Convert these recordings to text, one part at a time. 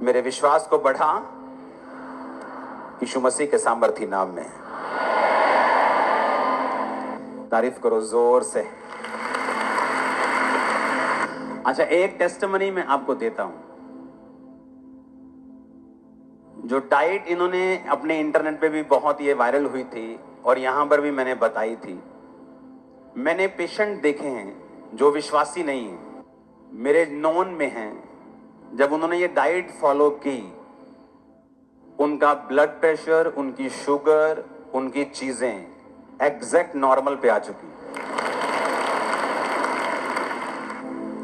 मेरे विश्वास को बढ़ा यीशु मसीह के सामर्थी नाम में। तारीफ करो जोर से। अच्छा, एक टेस्टिमनी मैं आपको देता हूं। जो डाइट इन्होंने अपने इंटरनेट पे भी बहुत ये वायरल हुई थी और यहां पर भी मैंने बताई थी। मैंने पेशेंट देखे हैं जो विश्वासी नहीं है, मेरे नॉन में हैं, जब उन्होंने ये डाइट फॉलो की, उनका ब्लड प्रेशर, उनकी शुगर, उनकी चीजें एग्जैक्ट नॉर्मल पे आ चुकी।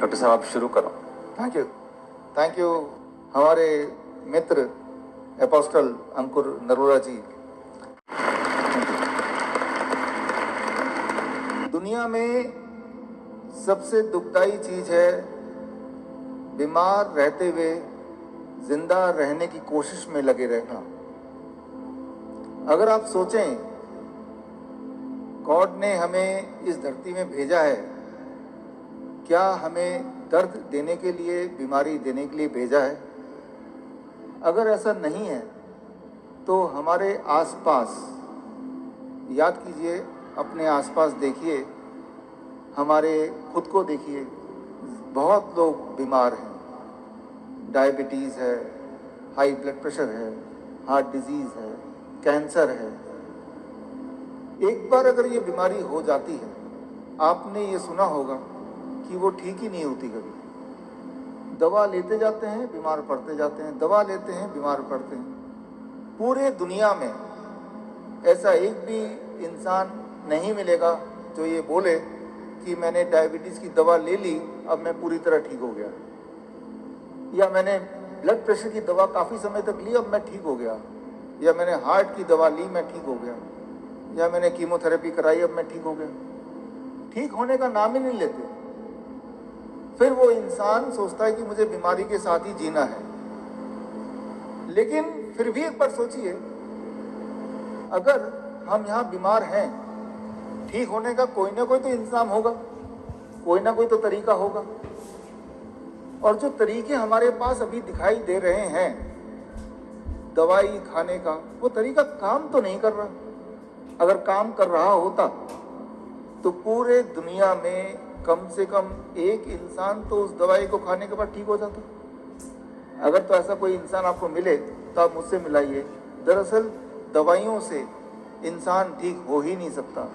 डॉक्टर साहब आप शुरू करो। थैंक यू हमारे मित्र एपोस्टल अंकुर नरोला जी। दुनिया में सबसे दुखदाई चीज है बीमार रहते हुए जिंदा रहने की कोशिश में लगे रहना। अगर आप सोचें, गॉड ने हमें इस धरती में भेजा है, क्या हमें दर्द देने के लिए, बीमारी देने के लिए भेजा है? अगर ऐसा नहीं है तो हमारे आसपास याद कीजिए, अपने आसपास देखिए, हमारे खुद को देखिए, बहुत लोग बीमार हैं। डायबिटीज़ है, हाई ब्लड प्रेशर है, हार्ट डिजीज़ है, कैंसर है। एक बार अगर ये बीमारी हो जाती है, आपने ये सुना होगा कि वो ठीक ही नहीं होती कभी। दवा लेते जाते हैं, बीमार पड़ते जाते हैं, दवा लेते हैं, बीमार पड़ते हैं। पूरे दुनिया में ऐसा एक भी इंसान नहीं मिलेगा जो ये बोले कि मैंने डायबिटीज़ की दवा ले ली, अब मैं पूरी तरह ठीक हो गया, या मैंने ब्लड प्रेशर की दवा काफ़ी समय तक ली, अब मैं ठीक हो गया, या मैंने हार्ट की दवा ली, मैं ठीक हो गया, या मैंने कीमोथेरेपी कराई, अब मैं ठीक हो गया। ठीक होने का नाम ही नहीं लेते। फिर वो इंसान सोचता है कि मुझे बीमारी के साथ ही जीना है। लेकिन फिर भी एक बार सोचिए, अगर हम यहाँ बीमार हैं, ठीक होने का कोई ना कोई तो इंतजाम होगा, कोई ना कोई तो तरीका होगा। और जो तरीके हमारे पास अभी दिखाई दे रहे हैं दवाई खाने का, वो तरीका काम तो नहीं कर रहा। अगर काम कर रहा होता तो पूरे दुनिया में कम से कम एक इंसान तो उस दवाई को खाने के बाद ठीक हो जाता। अगर तो ऐसा कोई इंसान आपको मिले तो आप मुझसे मिलाइए। दरअसल दवाइयों से इंसान ठीक हो ही नहीं सकता।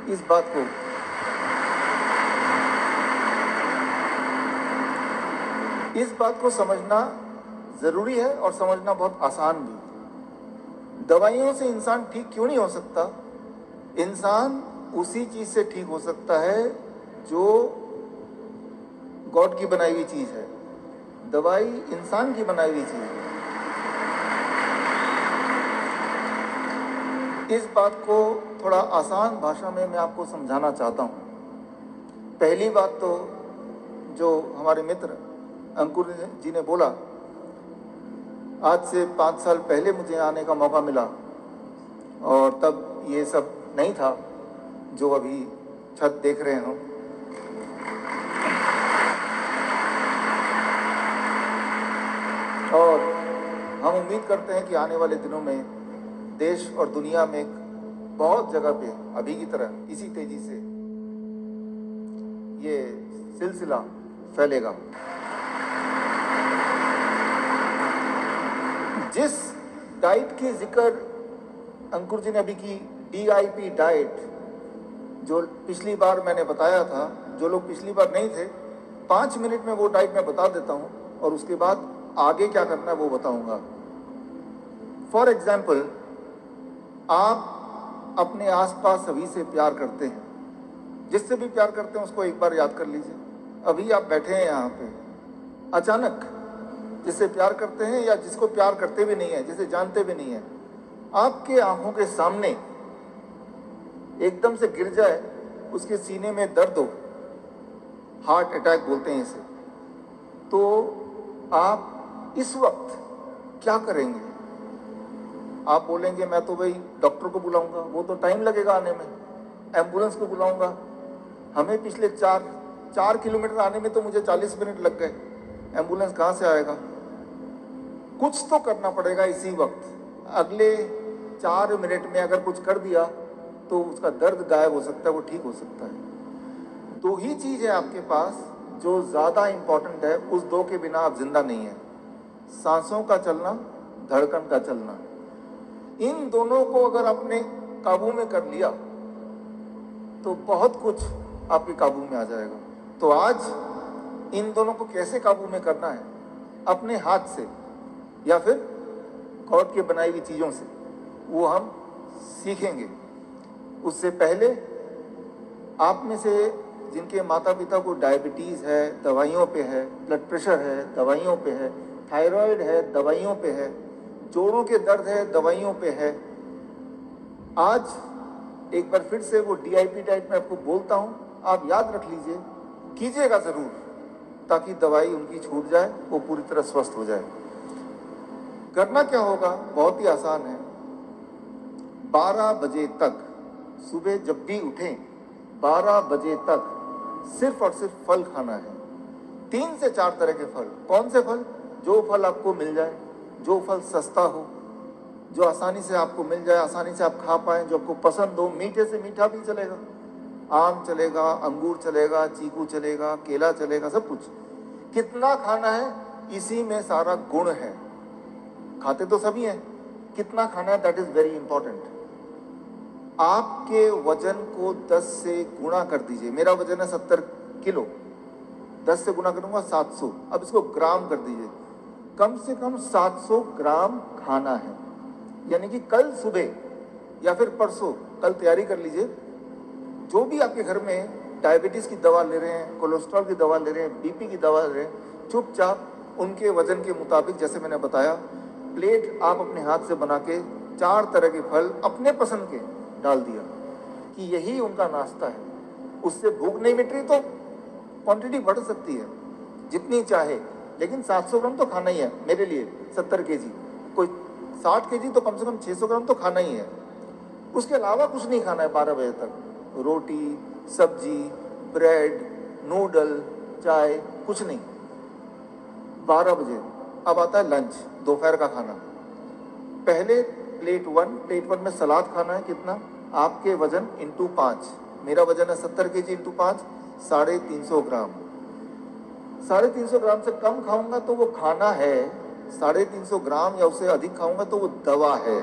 इस बात को समझना ज़रूरी है और समझना बहुत आसान भी। दवाइयों से इंसान ठीक क्यों नहीं हो सकता? इंसान उसी चीज़ से ठीक हो सकता है जो गॉड की बनाई हुई चीज़ है। दवाई इंसान की बनाई हुई चीज़ है। इस बात को थोड़ा आसान भाषा में मैं आपको समझाना चाहता हूँ। पहली बात तो जो हमारे मित्र अंकुर जी ने बोला, आज से 5 साल पहले मुझे आने का मौका मिला और तब ये सब नहीं था जो अभी छत देख रहे हैं हम। और हम उम्मीद करते हैं कि आने वाले दिनों में देश और दुनिया में बहुत जगह पे अभी की तरह इसी तेजी से ये सिलसिला फैलेगा। जिस डाइट की जिक्र अंकुर जी ने अभी की, DIP डाइट, जो पिछली बार मैंने बताया था, जो लोग पिछली बार नहीं थे, 5 मिनट में वो डाइट मैं बता देता हूँ और उसके बाद आगे क्या करना है वो बताऊंगा। फॉर एग्जाम्पल, आप अपने आसपास सभी से प्यार करते हैं, जिससे भी प्यार करते हैं उसको एक बार याद कर लीजिए। अभी आप बैठे हैं यहाँ पे, अचानक जिससे प्यार करते हैं या जिसको प्यार करते भी नहीं है, जिसे जानते भी नहीं है, आपके आंखों के सामने एकदम से गिर जाए, उसके सीने में दर्द हो, हार्ट अटैक बोलते हैं इसे, तो आप इस वक्त क्या करेंगे? आप बोलेंगे मैं तो भाई डॉक्टर को बुलाऊंगा, वो तो टाइम लगेगा आने में, एम्बुलेंस को बुलाऊंगा, हमें पिछले 4 किलोमीटर आने में तो मुझे 40 मिनट लग गए, एम्बुलेंस कहाँ से आएगा? कुछ तो करना पड़ेगा इसी वक्त। अगले 4 मिनट में अगर कुछ कर दिया तो उसका दर्द गायब हो सकता है, वो ठीक हो सकता है। 2 ही चीज़ है आपके पास जो ज़्यादा इम्पोर्टेंट है, उस 2 के बिना आप जिंदा नहीं हैं। सांसों का चलना, धड़कन का चलना। इन दोनों को अगर आपने काबू में कर लिया तो बहुत कुछ आपके काबू में आ जाएगा। तो आज इन दोनों को कैसे काबू में करना है, अपने हाथ से या फिर गॉड के बनाई हुई चीज़ों से, वो हम सीखेंगे। उससे पहले आप में से जिनके माता पिता को डायबिटीज़ है, दवाइयों पे है, ब्लड प्रेशर है, दवाइयों पे है, थायराइड है, दवाइयों पे है, जोड़ों के दर्द है, दवाइयों पे है, आज एक बार फिर से वो DIP डाइट में आपको बोलता हूँ, आप याद रख लीजिए, कीजिएगा ज़रूर, ताकि दवाई उनकी छूट जाए, वो पूरी तरह स्वस्थ हो जाए। करना क्या होगा, बहुत ही आसान है। 12 बजे तक सुबह जब भी उठें, 12 बजे तक सिर्फ और सिर्फ फल खाना है। 3 से 4 तरह के फल। कौन से फल? जो फल आपको मिल जाए, जो फल सस्ता हो, जो आसानी से आपको मिल जाए, आसानी से आप खा पाएं, जो आपको पसंद हो। मीठे से मीठा भी चलेगा, आम चलेगा, अंगूर चलेगा, चीकू चलेगा, केला चलेगा, सब कुछ। कितना खाना है, इसी में सारा गुण है। खाते तो सभी हैं, कितना खाना है, दैट इज वेरी इंपॉर्टेंट। आपके वजन को 10 से गुणा कर दीजिए। मेरा वजन है 70 किलो, 10 से गुणा करूंगा 700। अब इसको ग्राम कर दीजिए, कम से कम 700 ग्राम खाना है। यानी कि कल सुबह या फिर परसों, कल तैयारी कर लीजिए। जो भी आपके घर में डायबिटीज़ की दवा ले रहे हैं, कोलेस्ट्रॉल की दवा ले रहे हैं, BP की दवा ले रहे हैं, चुपचाप उनके वजन के मुताबिक, जैसे मैंने बताया, प्लेट आप अपने हाथ से बना के 4 तरह के फल अपने पसंद के डाल दिया कि यही उनका नाश्ता है। उससे भूख नहीं मिट रही तो क्वांटिटी बढ़ सकती है जितनी चाहे, लेकिन 700 ग्राम तो खाना ही है। मेरे लिए 70 kg, कोई 60 kg तो कम से कम 600 ग्राम तो खाना ही है। उसके अलावा कुछ नहीं खाना है 12 बजे तक। रोटी, सब्जी, ब्रेड, नूडल, चाय, कुछ नहीं। 12 बजे अब आता है लंच, दोपहर का खाना। पहले प्लेट 1 में सलाद खाना है। कितना? आपके वजन इंटू 5। मेरा वजन है 70 kg इंटू 5, 350 ग्राम। 350 ग्राम से कम खाऊंगा तो वो खाना है, 350 ग्राम या उससे अधिक खाऊंगा तो वो दवा है।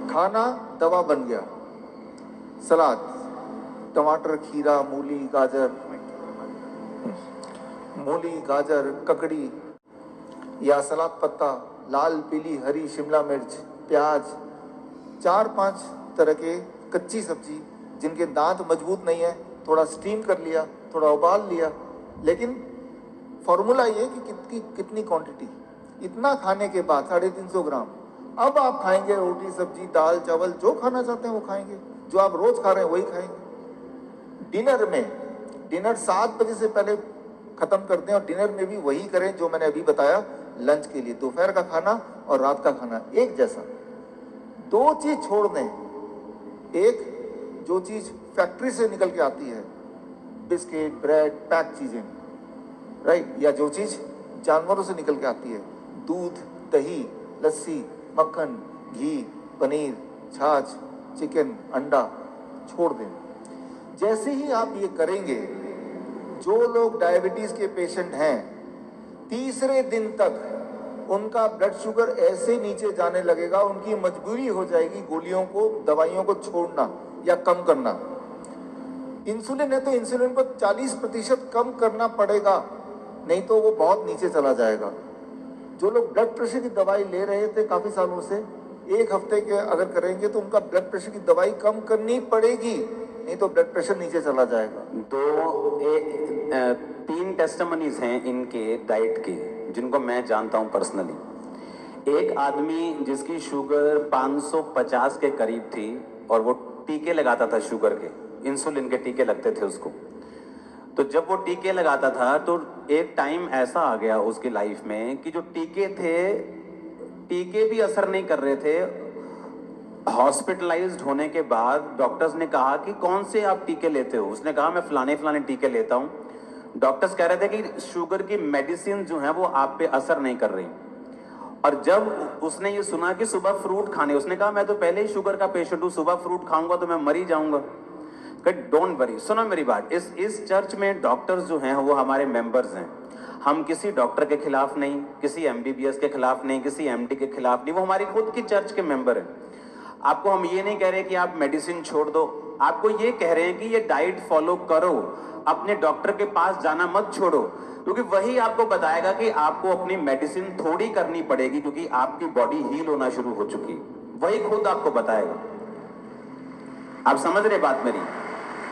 खाना दवा बन गया। सलाद, टमाटर, खीरा, मूली, गाजर, ककड़ी या सलाद पत्ता, लाल, पीली, हरी, शिमला मिर्च, प्याज, 4-5 तरह के कच्ची सब्जी जिनके दांत मजबूत नहीं है, थोड़ा स्टीम कर लिया, थोड़ा उबाल लिया। लेकिन फॉर्मूला ये कि कितनी क्वांटिटी। इतना खाने के बाद 350 ग्राम। अब आप खाएंगे रोटी, सब्जी, दाल, चावल, जो खाना चाहते हैं वो खाएंगे, जो आप रोज खा रहे हैं वही खाएंगे। डिनर 7 बजे से पहले खत्म कर दें, और डिनर में भी वही करें जो मैंने अभी बताया। लंच के लिए दोपहर का खाना और रात का खाना एक जैसा। 2 चीज छोड़ दें। एक, जो चीज फैक्ट्री से निकल के आती है, बिस्किट, ब्रेड, पैक चीजें, राइट, या जो चीज जानवरों से निकल के आती है, दूध, दही, लस्सी, मक्खन, घी, पनीर, छाछ, चिकन, अंडा, छोड़ दें। जैसे ही आप ये करेंगे, जो लोग डायबिटीज के पेशेंट हैं, तीसरे दिन तक उनका ब्लड शुगर ऐसे नीचे जाने लगेगा, उनकी मजबूरी हो जाएगी गोलियों को, दवाइयों को छोड़ना या कम करना। इंसुलिन है तो इंसुलिन को 40% कम करना पड़ेगा, नहीं तो वो बहुत नीचे चला जाएगा। जो लोग ब्लड प्रेशर की दवाई ले रहे थे काफी सालों से, 1 हफ्ते के अगर करेंगे तो उनका ब्लड प्रेशर की दवाई कम करनी पड़ेगी, नहीं तो ब्लड प्रेशर नीचे चला जाएगा। 3 टेस्टिमनीज हैं इनके डाइट के, जिनको मैं जानता हूं पर्सनली। एक आदमी जिसकी शुगर 550 के करीब थी और वो टीके लगाता था शुगर के, इंसुलिन के टीके लगते थे उसको। तो जब वो टीके लगाता था तो एक टाइम ऐसा आ गया उसकी लाइफ में कि जो टीके थे, टीके भी असर नहीं कर रहे थे। हॉस्पिटलाइज्ड होने के बाद डॉक्टर्स ने कहा कि कौन से आप टीके लेते हो? उसने कहा मैं फलाने टीके लेता हूं। डॉक्टर्स कह रहे थे कि शुगर की मेडिसिन जो है वो आप पे असर नहीं कर रही। और जब उसने ये सुना कि सुबह फ्रूट खाने, उसने कहा मैं तो पहले ही शुगर का पेशेंट हूँ, सुबह फ्रूट खाऊंगा तो मैं मर ही जाऊंगा। डोंट वरी, सुनो मेरी बात, इस चर्च में डॉक्टर्स जो हैं वो हमारे मेंबर्स हैं। हम किसी डॉक्टर के खिलाफ नहीं, किसी एमबीबीएस के खिलाफ नहीं, किसी एमडी के खिलाफ नहीं, वो हमारी खुद की चर्च के मेंबर हैं। आपको हम ये नहीं कह रहे कि आप मेडिसिन छोड़ दो, आपको ये कह रहे हैं कि ये डाइट फॉलो करो, अपने डॉक्टर के पास जाना मत छोड़ो, क्योंकि वही आपको बताएगा कि आपको अपनी मेडिसिन थोड़ी करनी पड़ेगी क्योंकि आपकी बॉडी हील होना शुरू हो चुकी है, वही खुद आपको बताएगा। आप समझ रहे बात मेरी?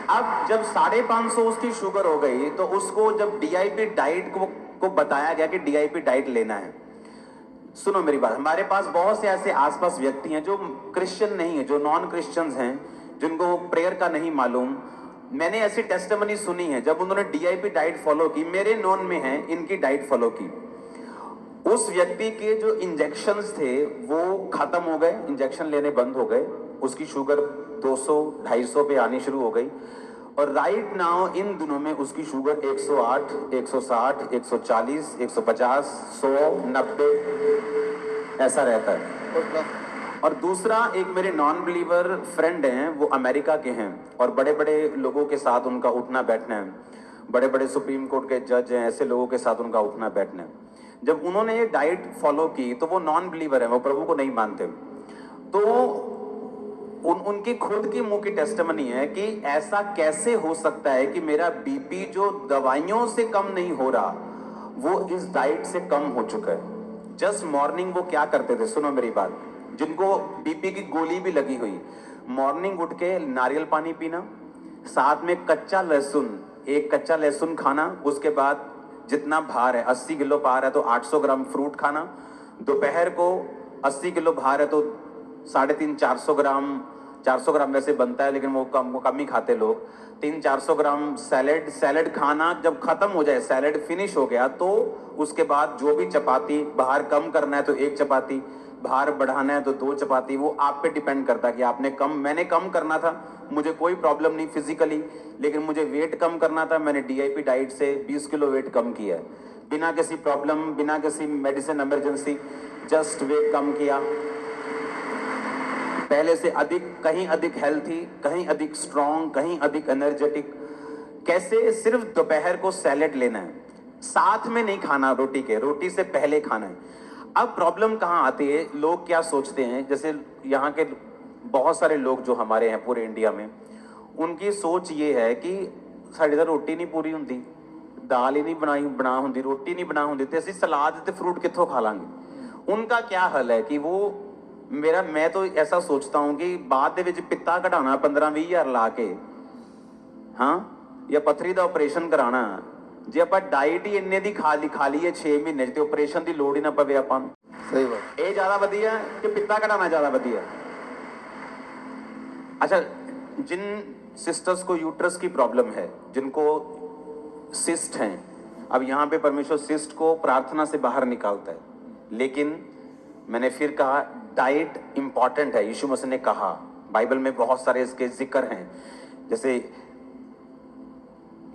अब जब 550 उसकी शुगर हो गई तो उसको जब डीआईपी डाइट को बताया गया कि डीआईपी डाइट लेना है। सुनो मेरी बात, हमारे पास बहुत से ऐसे आसपास व्यक्ति हैं जो क्रिश्चियन नहीं है, जो नॉन क्रिश्चियंस हैं, जिनको प्रेयर का नहीं मालूम। मैंने ऐसी टेस्टिमनी सुनी है जब उन्होंने डीआईपी डाइट फॉलो की, मेरे नॉन में है इनकी डाइट फॉलो की, उस व्यक्ति के जो इंजेक्शंस थे वो खत्म हो गए, इंजेक्शन लेने बंद हो गए, उसकी शुगर 200-250 पे आनी शुरू हो गई, और राइट नाउ इन दिनों में उसकी शुगर 108, 160, 140, 150, 100, 90 ऐसा रहता है। और दूसरा, एक मेरे नॉन बिलीवर फ्रेंड हैं, वो अमेरिका के हैं और बड़े बड़े लोगों के साथ उनका उठना बैठना है, बड़े बड़े सुप्रीम कोर्ट के जज हैं, ऐसे लोगों के साथ उनका उठना बैठना है। जब उन्होंने ये डाइट फॉलो की तो वो नॉन बिलीवर है, वो प्रभु को नहीं मानते, तो उनकी खुद की मुंह की टेस्टिमनी है कि ऐसा कैसे हो सकता है कि मेरा बीपी जो दवाइयों से कम नहीं हो रहा वो इस डाइट से कम हो चुका है। जस्ट मॉर्निंग वो क्या करते थे, सुनो मेरी बात, जिनको बीपी की गोली भी लगी हुई, मॉर्निंग उठ के नारियल पानी पीना, साथ में कच्चा लहसुन, एक कच्चा लहसुन खाना, उसके बाद जितना भार है, 80 किलो भार है तो 800 ग्राम फ्रूट खाना, दोपहर को 80 किलो भार है तो 350-400 ग्राम, 400 ग्राम वैसे बनता है लेकिन वो कम ही खाते लोग, 300-400 ग्राम सैलेड खाना। जब खत्म हो जाए, सैलेड फिनिश हो गया, तो उसके बाद जो भी चपाती, भार कम करना है तो 1 चपाती, भार बढ़ाना है तो 2 चपाती, वो आप पे डिपेंड करता है कि आपने मैंने कम करना था, मुझे कोई प्रॉब्लम नहीं फिजिकली, लेकिन मुझे वेट कम करना था, मैंने डीआईपी डाइट से 20 किलो वेट कम किया है, बिना किसी प्रॉब्लम, बिना किसी मेडिसिन इमरजेंसी, जस्ट वेट कम किया, पहले से कहीं अधिक हेल्थी, कहीं अधिक स्ट्रॉन्ग, कहीं अधिक एनर्जेटिक। कैसे? सिर्फ दोपहर को सैलेड लेना है, साथ में नहीं खाना रोटी के, रोटी से पहले खाना है। अब प्रॉब्लम कहाँ आती है, लोग क्या सोचते हैं, जैसे यहाँ के बहुत सारे लोग जो हमारे हैं पूरे इंडिया में, उनकी सोच ये है कि साड़ी तो रोटी नहीं पूरी होंगी, दाल ही नहीं बना होंगी, रोटी नहीं बना होंगी, तो असं सलाद ते फ्रूट कितों खा लांगे। उनका क्या हल है कि वो मैं तो ऐसा सोचता हूं कि बाद दे विच पित्ता कढ़ाना 15-20 हज़ार ला के, हाँ, या पथरी का ऑपरेशन कराना, जे आप डाइट ही इन्ने दी खा लीए 6 महीने तो ऑपरेशन की लोड़ ही ना पवे आपां। सही बात। ये ज्यादा वधिया कि पित्ता कढ़ाना ज्यादा वधिया? अच्छा, जिन सिस्टर्स को यूट्रस की प्रॉब्लम है, जिनको सिस्ट हैं, अब यहाँ पे परमेश्वर सिस्ट को प्रार्थना से बाहर निकालता है, लेकिन मैंने फिर कहा डाइट इंपॉर्टेंट है। यीशु मसीह ने कहा, बाइबल में बहुत सारे इसके जिक्र हैं, जैसे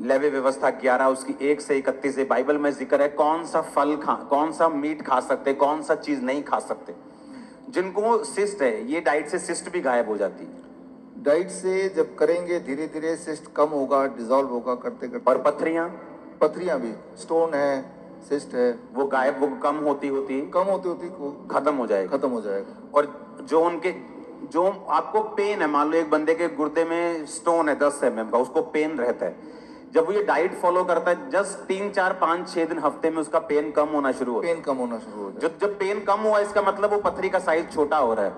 लेवी व्यवस्था 11 उसकी 1 से 31 से बाइबल में जिक्र है कौन सा फल कौन सा मीट खा सकते, कौन सा चीज नहीं खा सकते। जिनको सिस्ट है, ये डाइट से सिस्ट भी गायब हो जाती है। डाइट से जब करेंगे धीरे धीरे सिस्ट कम होगा, डिसॉल्व होगा करते करते। और पथरियां भी, स्टोन है, सिस्ट है, वो गायब, वो कम होती खत्म हो जाएगा। और जो आपको पेन है, मान लो एक बंदे के गुर्दे में स्टोन है 10 mm का, उसको पेन रहता है, जब वो ये डाइट फॉलो करता है, जस्ट 3, 4, 5, 6 दिन हफ्ते में उसका पेन कम होना शुरू हो जाए। जब पेन कम हुआ, इसका मतलब वो पथरी का साइज छोटा हो रहा है,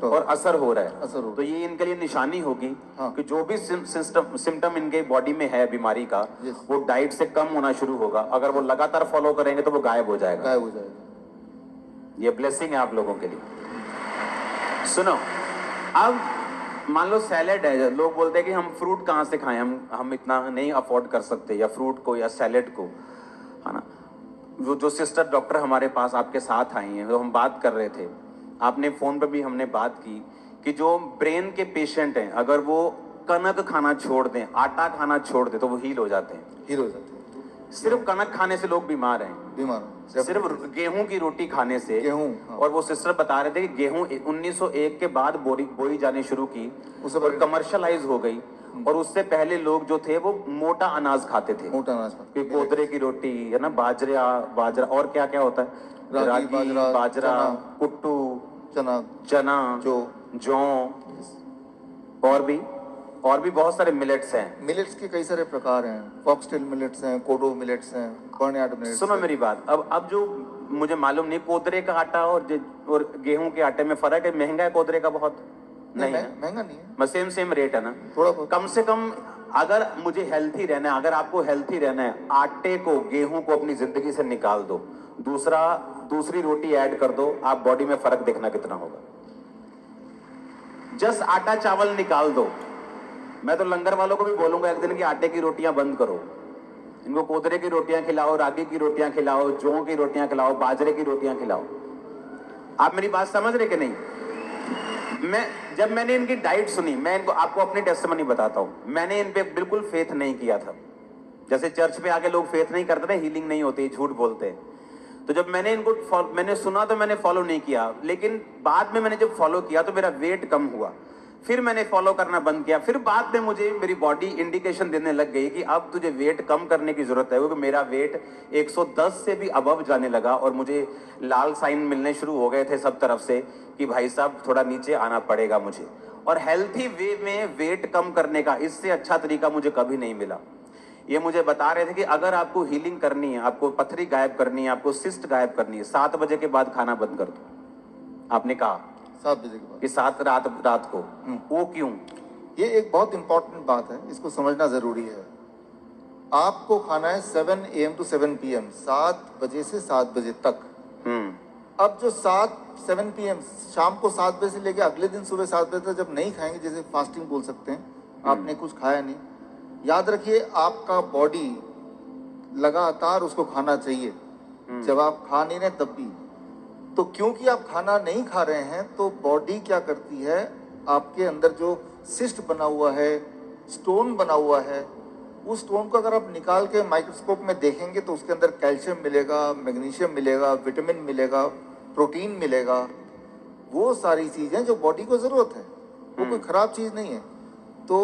और असर हो रहा है। तो ये इनके लिए निशानी होगी, हाँ, कि जो भी सिम्टम इनके बॉडी में है बीमारी का, वो डाइट से कम होना शुरू होगा। अगर वो लगातार फॉलो करेंगे तो वो गायब हो जाएगा। ये ब्लेसिंग है आप लोगों के लिए। सुनो, अब मान लो सैलेड है, लोग बोलते हैं कि हम फ्रूट कहाँ से खाएं, हम इतना नहीं अफोर्ड कर सकते, या फ्रूट को या सैलेड को, है ना। वो जो सिस्टर डॉक्टर हमारे पास आपके साथ आई हैं, तो हम बात कर रहे थे, आपने फोन पर भी हमने बात की कि जो ब्रेन के पेशेंट हैं, अगर वो कनक खाना छोड़ दें, आटा खाना छोड़ दें, तो वो हील हो जाते हैं। सिर्फ कनक खाने से लोग बीमार हैं, बीमार सिर्फ गेहूं की रोटी खाने से। गेहूं, हाँ। और वो सिस्टर बता रहे थे कि गेहूं 1901 के बाद बोई जाने शुरू की उससे और कमर्शलाइज हो गई। और उससे पहले लोग जो थे वो मोटा अनाज खाते थे, मोटा अनाज खाते कि कोदरे की रोटी है ना, बाजरा और क्या क्या होता है, रागी, बाजरा, चना, कुट्टू, चना जौ और भी बहुत सारे मिलेट्स हैं। मिलेट्स के कई सारे प्रकार हैं। फॉक्सटेल मिलेट्स हैं, कोडो मिलेट्स हैं, बर्नयार्ड मिलेट्स। सुनो मेरी बात, अब जो मुझे मालूम नहीं कोदरे का आटा और गेहूं के आटे में फर्क है। महंगा है कोदरे का बहुत? नहीं है, महंगा नहीं है, सेम रेट है ना। थोड़ा बहुत। कम से कम अगर मुझे हेल्थी रहना है, अगर आपको हेल्थी रहना है, आटे को, गेहूं को अपनी जिंदगी से निकाल दो, दूसरी रोटी ऐड कर दो, आप बॉडी में फर्क देखना कितना होगा। जस्ट आटा चावल निकाल दो। मैं तो लंगर वालों को भी बोलूंगा एक दिन कि आटे की रोटियां बंद करो, इनको कोदरे की रोटियां खिलाओ, रागी की रोटियां खिलाओ, जौ की रोटियां खिलाओ, बाजरे की रोटियां खिलाओ। आप मेरी बात समझ रहे कि नहीं? जब मैंने इनकी डाइट सुनी, मैं आपको अपनी टेस्टिमनी बताता हूं, मैंने इन पे बिल्कुल फेथ नहीं किया था। जैसे चर्च पे आके लोग फेथ नहीं करते थे, हीलिंग नहीं होती, झूठ बोलते। तो जब मैंने सुना तो मैंने फॉलो नहीं किया, लेकिन बाद में मैंने जब फॉलो किया तो मेरा वेट कम हुआ। फिर मैंने फॉलो करना बंद किया। फिर बाद में मुझे मेरी बॉडी इंडिकेशन देने लग गई कि अब तुझे वेट कम करने की जरूरत है, क्योंकि मेरा वेट 110 से भी अबव जाने लगा और मुझे लाल साइन मिलने शुरू हो गए थे सब तरफ से कि भाई साहब थोड़ा नीचे आना पड़ेगा मुझे। और हेल्थी वे में वेट कम करने का इससे अच्छा तरीका मुझे कभी नहीं मिला। ये मुझे बता रहे थे कि अगर आपको हीलिंग करनी है, आपको पथरी गायब करनी है, आपको सिस्ट गायब करनी है, 7 बजे के बाद खाना बंद कर दो। आपने कहा 7 बजे के बाद कि 7 रात को, वो क्यों? ये एक बहुत इंपॉर्टेंट बात है, इसको समझना जरूरी है। आपको खाना है 7 AM to 7 PM, 7 बजे से 7 बजे तक। अब जो 7 PM शाम को 7 बजे से लेके अगले दिन सुबह 7 बजे तक जब नहीं खाएंगे, जैसे फास्टिंग बोल सकते हैं, आपने कुछ खाया नहीं, याद रखिए आपका बॉडी लगातार उसको खाना चाहिए। जब आप खा नहीं रहे तब भी, तो क्योंकि आप खाना नहीं खा रहे हैं तो बॉडी क्या करती है, आपके अंदर जो सिस्ट बना हुआ है, स्टोन बना हुआ है, उस स्टोन को अगर आप निकाल के माइक्रोस्कोप में देखेंगे तो उसके अंदर कैल्शियम मिलेगा, मैग्नीशियम मिलेगा, विटामिन मिलेगा, प्रोटीन मिलेगा। वो सारी चीज़ें जो बॉडी को ज़रूरत है, वो कोई ख़राब चीज़ नहीं है। तो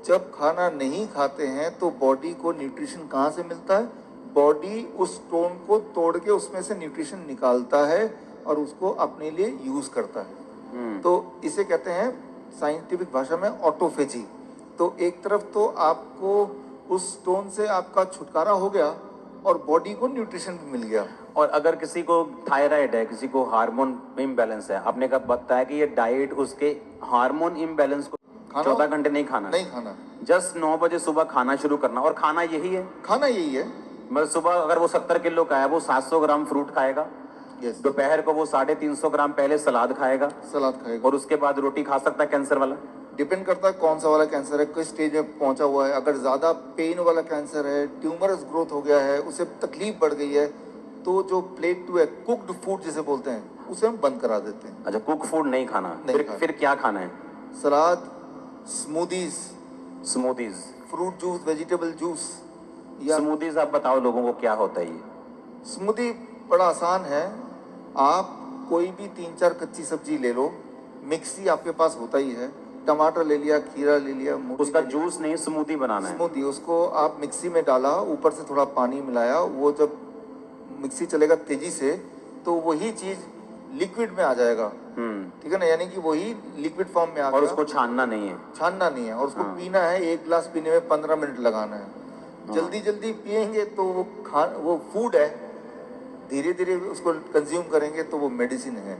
जब खाना नहीं खाते हैं तो बॉडी को न्यूट्रिशन कहाँ से मिलता है? बॉडी उस स्टोन को तोड़ के उसमें से न्यूट्रिशन निकालता है और उसको अपने लिए यूज़ करता है। तो इसे कहते हैं साइंटिफिक भाषा में ऑटोफेजी। तो एक तरफ तो आपको उस स्टोन से आपका छुटकारा हो गया और बॉडी को न्यूट्रिशन भी मिल गया। और अगर किसी को थायराइड है, किसी को हार्मोन इम्बैलेंस है, आपने कब बताया कि ये डाइट उसके हार्मोन इम्बैलेंस को 14 घंटे नहीं खाना, जस्ट 9 बजे सुबह खाना शुरू करना। और खाना यही है, मतलब सुबह अगर वो 70 किलो का है वो 700 ग्राम फ्रूट खाएगा, दोपहर को वो 350 ग्राम पहले सलाद खाएगा और उसके बाद रोटी खा सकता है। कैंसर वाला डिपेंड करता है कौन सा वाला कैंसर है, किस स्टेज में पहुंचा हुआ है। अगर ज़्यादा पेन वाला कैंसर है, ट्यूमरस ग्रोथ हो गया है, उसे तकलीफ बढ़ गई है, तो जो प्लेट 2 है, कुक्ड फूड जिसे बोलते हैं, उसे हम बंद करा देते हैं। अच्छा, कुक फूड नहीं खाना, फिर क्या खाना है? Salad, smoothies, fruit juice, vegetable juice. या स्मूदीज आप बताओ लोगों को क्या होता है ये? स्मूदी बड़ा आसान है, आप कोई भी 3-4 कच्ची सब्जी ले लो, मिक्सी आपके पास होता ही है, टमाटर ले लिया, खीरा ले लिया, उसका जूस नहीं, स्मूदी बनाना है। स्मूदी, उसको आप मिक्सी में डाला, ऊपर से थोड़ा पानी मिलाया, वो जब मिक्सी चलेगा तेजी से तो वही चीज लिक्विड में आ जाएगा। ठीक है ना, यानी कि वही लिक्विड फॉर्म में आ गया। और उसको छानना नहीं है और उसको पीना है। 1 गिलास पीने में 15 मिनट लगाना है। जल्दी जल्दी पिएंगे तो वो फूड है, धीरे धीरे उसको कंज्यूम करेंगे तो वो मेडिसिन है।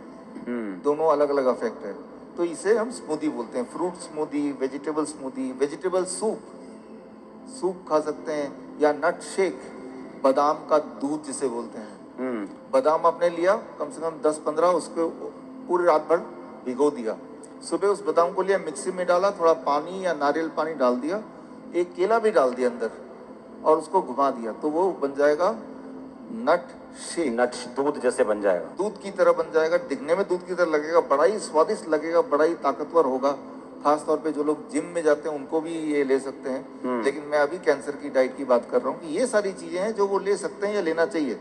दोनों अलग अलग इफेक्ट है। तो इसे हम स्मूदी बोलते हैं, fruit smoothie, vegetable smoothie, vegetable soup खा सकते हैं, या नट शेक, बादाम का दूध जिसे बोलते हैं। बादाम आपने लिया, कम से कम 10-15 उसको पूरी रात भर भिगो दिया, सुबह उस बादाम को लिया, मिक्सी में डाला, थोड़ा पानी या नारियल पानी डाल दिया, एक केला भी डाल दिया अंदर और उसको घुमा दिया, तो वो बन जाएगा नट शेक। दूध जैसे बन जाएगा, दूध की तरह बन जाएगा, दिखने में दूध की तरह लगेगा, बड़ा ही स्वादिष्ट लगेगा, बड़ा ही ताकतवर होगा। खास तौर पे जो लोग जिम में जाते हैं उनको भी ये ले सकते हैं, लेकिन मैं अभी कैंसर की डाइट की बात कर रहा हूँ कि ये सारी चीजें हैं जो वो ले सकते हैं या लेना चाहिए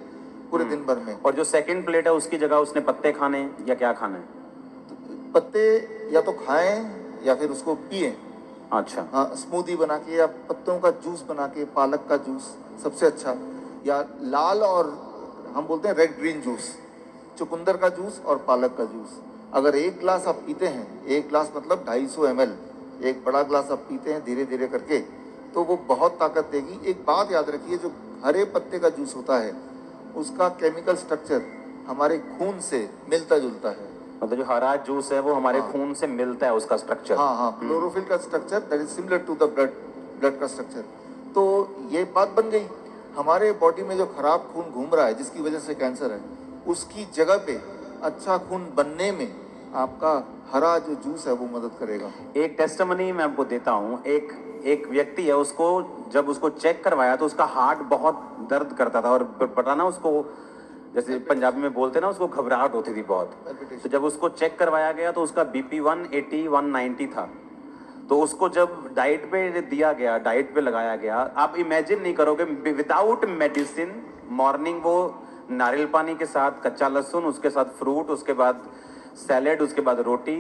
पूरे दिन भर में। और जो सेकंड प्लेट है उसकी जगह उसने पत्ते खाने हैं या क्या खाना है? पत्ते या तो खाएं या फिर उसको पिए। अच्छा। हाँ, स्मूदी बना के या पत्तों का जूस बना के, पालक का जूस सबसे अच्छा, या लाल और हम बोलते हैं रेड ग्रीन जूस, चुकंदर का जूस और पालक का जूस। अगर एक ग्लास आप पीते हैं, एक ग्लास मतलब 250 ml, एक बड़ा ग्लास आप पीते हैं धीरे धीरे करके, तो वो बहुत ताकत देगी। एक बात याद रखिए, जो हरे पत्ते का जूस होता है उसका केमिकल स्ट्रक्चर हमारे खून से मिलता जुलता है। मतलब जो हरा जूस है वो हमारे हाँ। खून से मिलता है उसका स्ट्रक्चर। हाँ हाँ, क्लोरोफिल का structure that is similar to the blood का स्ट्रक्चर। तो ये बात बन गई, हमारे बॉडी में जो खराब खून घूम रहा है जिसकी वजह से कैंसर है, उसकी जगह पे अच्छा खून बनने में आपका हरा जो जूस है वो मदद करेगा। एक टेस्टिमनी मैं आपको देता हूँ। एक व्यक्ति है, उसको जब उसको चेक करवाया तो उसका हार्ट बहुत दर्द करता था और पता ना उसको, जैसे पंजाबी में बोलते ना, उसको घबराहट होती थी बहुत। तो जब उसको चेक करवाया गया तो उसका बीपी 180 190 था। तो उसको जब डाइट पे दिया गया, डाइट पे लगाया गया, आप इमेजिन नहीं करोगे, विदाउट मेडिसिन मॉर्निंग वो नारियल पानी के साथ कच्चा लहसुन, उसके साथ फ्रूट, उसके बाद सैलेड, उसके बाद रोटी,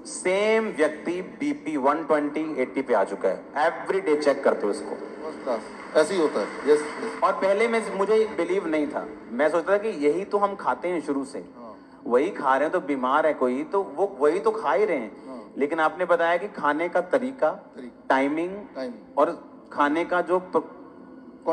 सेम व्यक्ति बीपी 120 80 पे आ चुका है। एवरी डे चेक करते हो उसको। फर्स्ट क्लास, ऐसे ही होता है। यस। और पहले में मुझे बिलीव नहीं था, मैं सोचता था कि यही तो हम खाते हैं शुरू से, वही खा रहे हैं, तो बीमार है कोई तो वो वही तो खा ही रहे हैं। लेकिन आपने बताया कि खाने का तरीका, टाइमिंग और खाने का जो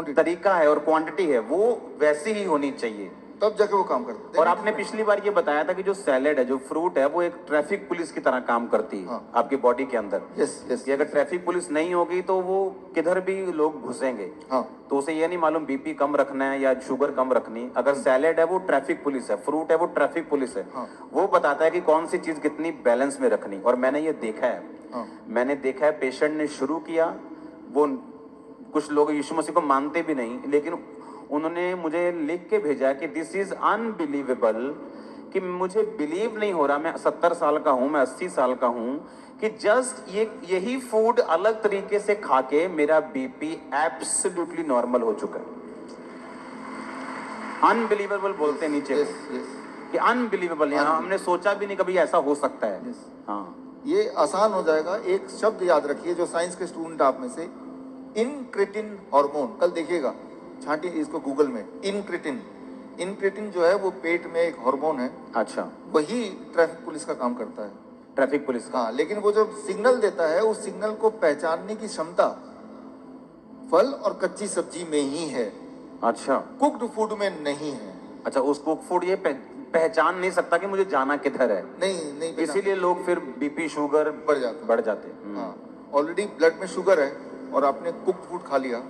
तरीका है और क्वांटिटी है वो वैसी ही होनी चाहिए, तब जाके वो काम करते हैं। और आपने पिछली बार ये बताया था कि जो सैलेड है, जो फ्रूट है, वो एक ट्रैफिक पुलिस की तरह काम करती है। हाँ। आपकी बॉडी के अंदर। Yes yes. कि अगर ट्रैफिक पुलिस नहीं होगी तो वो किधर भी लोग घुसेंगे। हाँ। तो उसे ये नहीं मालूम बीपी कम रखना है या शुगर कम रखनी। अगर सैलेड है वो ट्रैफिक पुलिस है, फ्रूट है वो ट्रैफिक पुलिस है। हाँ। वो बताता है कि कौन सी चीज कितनी बैलेंस में रखनी। और मैंने ये देखा है। हाँ। मैंने देखा है, पेशेंट ने शुरू किया, वो कुछ लोग यीशु मसीह को मानते भी नहीं, लेकिन उन्होंने मुझे लिख के भेजा कि दिस इज अनबिलीवेबल, कि मुझे बिलीव नहीं हो रहा, मैं 70 साल का हूं, मैं 80 साल का हूं, कि जस्ट यही फूड अलग तरीके से खा के मेरा बीपी एब्सोल्युटली नॉर्मल हो चुका है। अनबिलीवेबल बोलते हैं नीचे यस यस। कि अनबिलीवेबल, यहाँ हमने सोचा भी नहीं कभी ऐसा हो सकता है। Yes. हाँ। ये आसान हो जाएगा। एक शब्द याद रखिए जो साइंस के स्टूडेंट आप में से, इनक्रेटिन हार्मोन, कल देखिएगा, छांटिए इसको गूगल में, इनक्रेटिन। इनक्रेटिन जो है वो पेट में एक हार्मोन है। अच्छा। वही ट्रैफिक पुलिस का काम करता है। ट्रैफिक पुलिस का। हाँ, लेकिन वो जो सिग्नल देता है उस सिग्नल को पहचानने की क्षमता फल और कच्ची सब्जी में ही है। अच्छा। कुक्ड फूड में नहीं है। अच्छा, उस कुक फूड ये पहचान नहीं सकता कि मुझे जाना किधर है। नहीं नहीं, इसीलिए लोग फिर बीपी शुगर बढ़ जाते हैं। हाँ, ऑलरेडी ब्लड में शुगर है और आपने कुक्ड फूड खा लिया।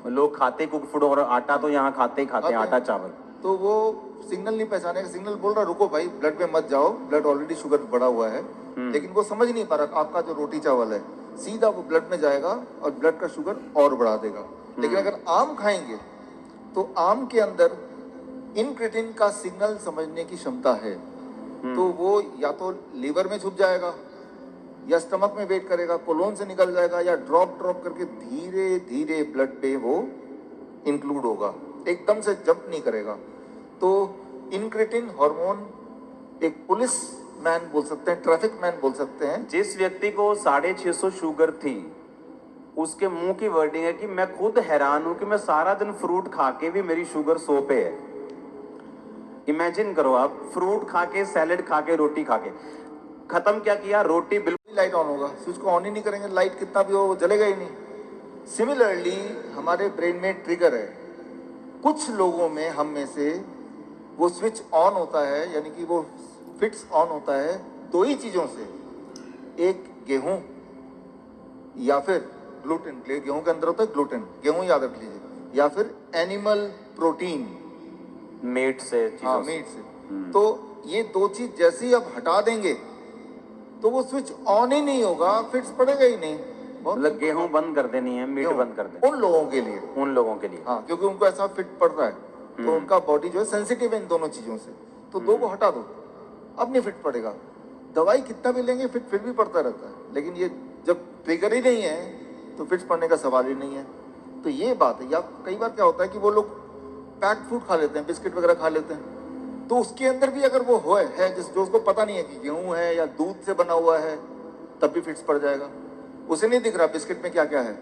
लोग खाते कुक फूड, और आटा तो यहाँ खाते ही खाते हैं, आटा चावल। तो वो सिग्नल नहीं पहचानेगा। सिग्नल बोल रहा रुको भाई, ब्लड में मत जाओ, ब्लड ऑलरेडी शुगर बढ़ा हुआ है। लेकिन वो समझ नहीं पा रहा, आपका जो रोटी चावल है सीधा वो ब्लड में जाएगा और ब्लड का शुगर और बढ़ा देगा। लेकिन अगर आम खाएंगे तो आम के अंदर इनक्रेटिन का सिग्नल समझने की क्षमता है। तो वो या तो लीवर में छुप जाएगा या स्टमक में वेट करेगा, कोलोन से निकल जाएगा, या ड्रॉप करके धीरे धीरे ब्लड पे वो इंक्लूड होगा, एकदम से जंप नहीं करेगा। तो इनक्रेटिन हार्मोन एक पुलिस मैन बोल सकते हैं, ट्रैफिक मैन बोल सकते हैं। जिस व्यक्ति को 650 शुगर थी, उसके मुंह की वर्डिंग है कि मैं खुद हैरान हूं कि मैं सारा दिन फ्रूट खा के भी मेरी शुगर 100 पे है। इमेजिन करो आप, फ्रूट खा के, सैलेड खा के, रोटी खा के, खत्म क्या किया, रोटी बिल्कुल। लाइट ऑन होगा, स्विच को ऑन ही नहीं करेंगे, लाइट कितना भी हो वो जलेगा ही नहीं। सिमिलरली हमारे ब्रेन में ट्रिगर है। कुछ लोगों में, हम में से, वो स्विच ऑन होता है, यानी कि वो फिट्स ऑन होता है दो ही चीजों से, एक गेहूं या फिर ग्लूटेन। गेहूं के अंदर होता है ग्लूटेन, गेहूं याद रख लीजिए, या फिर एनिमल प्रोटीन, मीट से। हाँ, मीट से। तो ये दो चीज जैसे ही आप हटा देंगे तो वो स्विच ऑन ही नहीं होगा, फिट्स पड़ेगा ही नहीं। मतलब गेहूं बंद कर देनी है, मीट बंद कर देनी, उन लोगों के लिए, उन लोगों के लिए। हाँ, क्योंकि उनको ऐसा फिट पड़ रहा है, तो उनका बॉडी जो है सेंसिटिव है इन दोनों चीजों से। तो दो को हटा दो, अब नहीं फिट पड़ेगा। दवाई कितना भी लेंगे फिट भी पड़ता रहता है, लेकिन ये जब ट्रिगर ही नहीं है तो फिट्स पड़ने का सवाल ही नहीं है। तो ये बात है। या कई बार क्या होता है कि वो लोग पैक्ड फूड खा लेते हैं, बिस्किट वगैरह खा लेते हैं, तो उसके अंदर भी अगर वो है जिस जो उसको पता नहीं है कि गेहूं है या दूध से बना हुआ है, तब भी फिट्स पड़ जाएगा। उसे नहीं दिख रहा बिस्किट में क्या क्या है,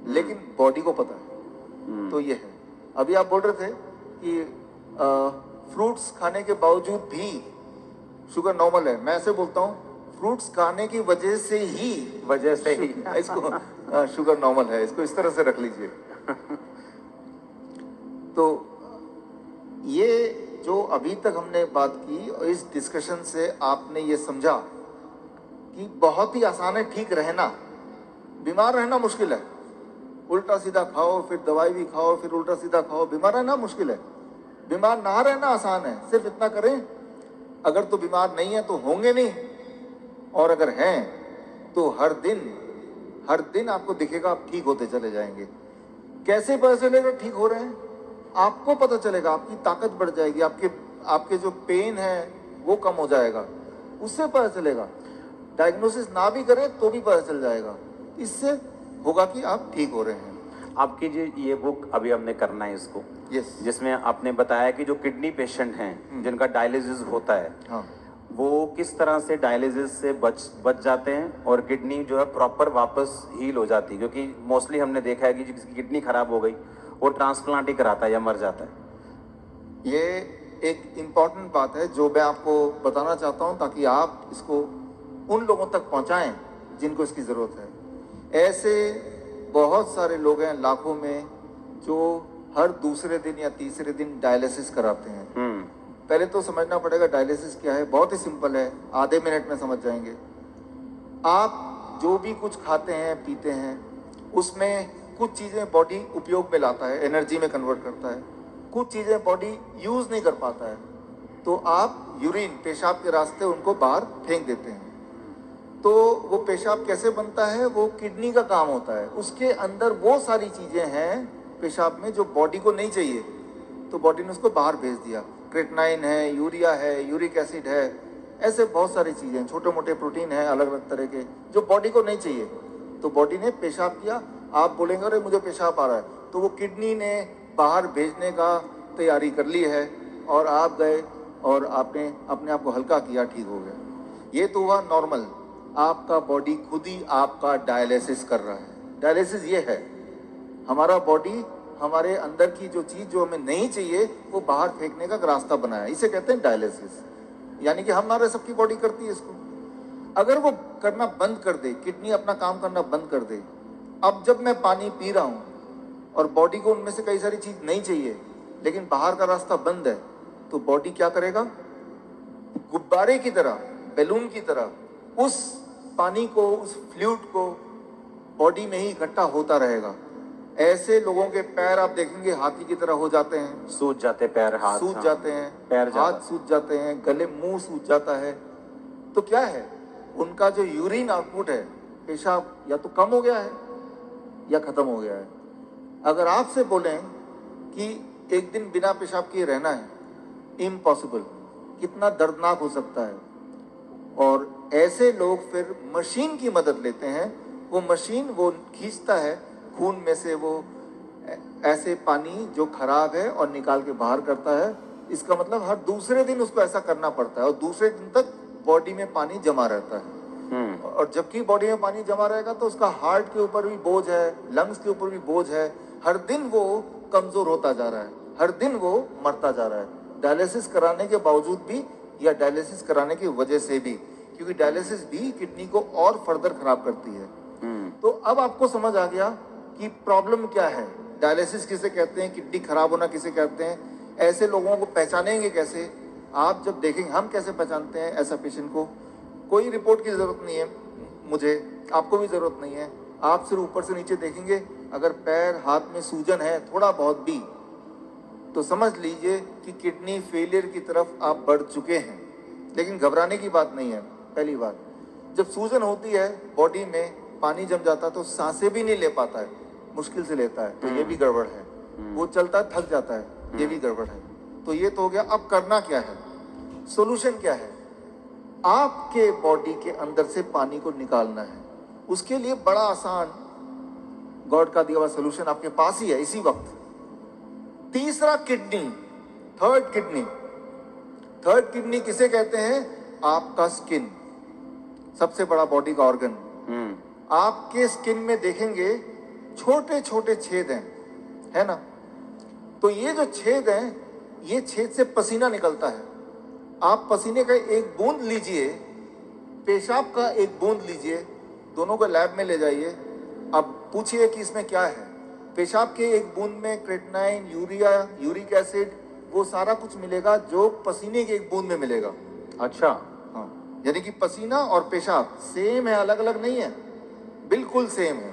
लेकिन बॉडी को पता है। तो ये है। अभी आप बोल रहे थे कि फ्रूट्स खाने के बावजूद भी शुगर नॉर्मल है। मैं ऐसे बोलता हूँ, फ्रूट्स खाने की वजह से ही इसको शुगर नॉर्मल है। इसको इस तरह से रख लीजिए। तो ये जो अभी तक हमने बात की और इस डिस्कशन से आपने ये समझा कि बहुत ही आसान है ठीक रहना, बीमार रहना मुश्किल है। उल्टा सीधा खाओ, फिर दवाई भी खाओ, फिर उल्टा सीधा खाओ, बीमार रहना मुश्किल है। बीमार ना रहना आसान है। सिर्फ इतना करें, अगर तो बीमार नहीं है तो होंगे नहीं, और अगर हैं तो हर दिन आपको दिखेगा आप ठीक होते चले जाएंगे। कैसे पता चलेगा ठीक हो रहे हैं? आपको पता चलेगा, आपकी ताकत बढ़ जाएगी, आपके जो पेन है वो कम हो जाएगा, उससे पता चलेगा। डायग्नोसिस ना भी करें तो भी पता चल जाएगा। इससे होगा कि आप ठीक हो रहे हैं। आपकी जो ये बुक अभी हमने करना है इसको, यस, जिसमें आपने बताया कि जो किडनी पेशेंट हैं जिनका डायलिसिस होता है, हाँ, वो किस तरह से डायलिसिस से बच जाते हैं और किडनी जो है प्रॉपर वापस हील हो जाती है। क्योंकि मोस्टली हमने देखा है कि जिसकी किडनी खराब हो गई वो ट्रांसप्लांट ही कराता है या मर जाता है। ये एक इम्पॉर्टेंट बात है जो मैं आपको बताना चाहता हूँ, ताकि आप इसको उन लोगों तक पहुँचाएं जिनको इसकी ज़रूरत है। ऐसे बहुत सारे लोग हैं लाखों में जो हर दूसरे दिन या तीसरे दिन डायलिसिस कराते हैं। पहले तो समझना पड़ेगा डायलिसिस क्या है। बहुत ही सिंपल है, आधे मिनट में समझ जाएंगे। आप जो भी कुछ खाते हैं पीते हैं, उसमें कुछ चीज़ें बॉडी उपयोग में लाता है, एनर्जी में कन्वर्ट करता है, कुछ चीज़ें बॉडी यूज़ नहीं कर पाता है, तो आप यूरिन, पेशाब के रास्ते उनको बाहर फेंक देते हैं। तो वो पेशाब कैसे बनता है? वो किडनी का काम होता है। उसके अंदर वो सारी चीज़ें हैं पेशाब में जो बॉडी को नहीं चाहिए, तो बॉडी ने उसको बाहर भेज दिया। क्रेटनाइन है, यूरिया है, यूरिक एसिड है, ऐसे बहुत सारी चीज़ें, छोटे मोटे प्रोटीन हैं अलग अलग तरह के, जो बॉडी को नहीं चाहिए। तो बॉडी ने पेशाब किया। आप बोलेंगे अरे मुझे पेशाब आ रहा है, तो वो किडनी ने बाहर भेजने का तैयारी कर ली है, और आप गए और आपने अपने आप को हल्का किया, ठीक हो गया। ये तो हुआ नॉर्मल। आपका बॉडी खुद ही आपका डायलिसिस कर रहा है। डायलिसिस ये है, हमारा बॉडी हमारे अंदर की जो चीज़ जो हमें नहीं चाहिए वो बाहर फेंकने का रास्ता बनाया, इसे कहते हैं डायलिसिस। यानी कि हमारे सबकी बॉडी करती है इसको। अगर वो करना बंद कर दे, किडनी अपना काम करना बंद कर दे, अब जब मैं पानी पी रहा हूँ और बॉडी को उनमें से कई सारी चीज़ नहीं चाहिए, लेकिन बाहर का रास्ता बंद है, तो बॉडी क्या करेगा? गुब्बारे की तरह, बैलून की तरह उस पानी को, उस फ्लूइड को बॉडी में ही इकट्ठा होता रहेगा। ऐसे लोगों के पैर आप देखेंगे हाथी की तरह हो जाते हैं, सूज जाते पैर, हाथ सूज हाँ, जाते हैं, पैर हाथ सूज जाते हैं, गले मुंह सूज जाता है। तो क्या है? उनका जो यूरिन आउटपुट है, पेशाब, या तो कम हो गया है या खत्म हो गया है। अगर आपसे बोलें कि एक दिन बिना पेशाब किए रहना है, इम्पॉसिबल। कितना दर्दनाक हो सकता है। और ऐसे लोग फिर मशीन की मदद लेते हैं। वो मशीन वो खींचता है खून में से वो ऐसे पानी जो खराब है और निकाल के बाहर करता है। इसका मतलब हर दूसरे दिन उसको ऐसा करना पड़ता है, और दूसरे दिन तक बॉडी में पानी जमा रहता है। और जबकि बॉडी में पानी जमा रहेगा तो उसका हार्ट के ऊपर भी बोझ है, लंग्स के ऊपर भी बोझ है। हर दिन वो कमजोर होता जा रहा है, हर दिन वो मरता जा रहा है, डायलिसिस कराने के बावजूद भी या डायलिसिस कराने की वजह से भी, क्योंकि डायलिसिस भी किडनी को और फर्दर खराब करती है। तो अब आपको समझ आ गया कि प्रॉब्लम क्या है, डायलिसिस किसे कहते हैं, किडनी खराब होना किसे कहते हैं। ऐसे लोगों को पहचानेंगे कैसे? आप जब देखेंगे, हम कैसे पहचानते हैं ऐसा पेशेंट को? कोई रिपोर्ट की ज़रूरत नहीं है मुझे, आपको भी ज़रूरत नहीं है। आप सिर्फ ऊपर से नीचे देखेंगे, अगर पैर हाथ में सूजन है थोड़ा बहुत भी, तो समझ लीजिए कि किडनी फेलियर की तरफ आप बढ़ चुके हैं। लेकिन घबराने की बात नहीं है। पहली बात, जब सूजन होती है, बॉडी में पानी जम जाता है तो सांसें भी नहीं ले पाता है, मुश्किल से लेता है, तो ये भी गड़बड़ है। वो चलता है, थक जाता है, ये भी गड़बड़ है। तो ये तो हो गया। अब करना क्या है? सोल्यूशन क्या है? आपके बॉडी के अंदर से पानी को निकालना है। उसके लिए बड़ा आसान गॉड का दिया हुआ सोल्यूशन आपके पास ही है इसी वक्त। तीसरा किडनी, थर्ड किडनी किसे कहते हैं? आपका स्किन, सबसे बड़ा बॉडी का ऑर्गन। आपके स्किन में देखेंगे छोटे छोटे छेद हैं, है ना? तो ये जो छेद हैं, ये छेद से पसीना निकलता है। आप पसीने का एक बूंद लीजिए, पेशाब का एक बूंद लीजिए, दोनों को लैब में ले जाइए। अब पूछिए कि इसमें क्या है। पेशाब के एक बूंद में क्रेटिनाइन, यूरिया, यूरिक एसिड, वो सारा कुछ मिलेगा जो पसीने के एक बूंद में मिलेगा। अच्छा। हाँ, यानी कि पसीना और पेशाब सेम है, अलग अलग नहीं है, बिल्कुल सेम है।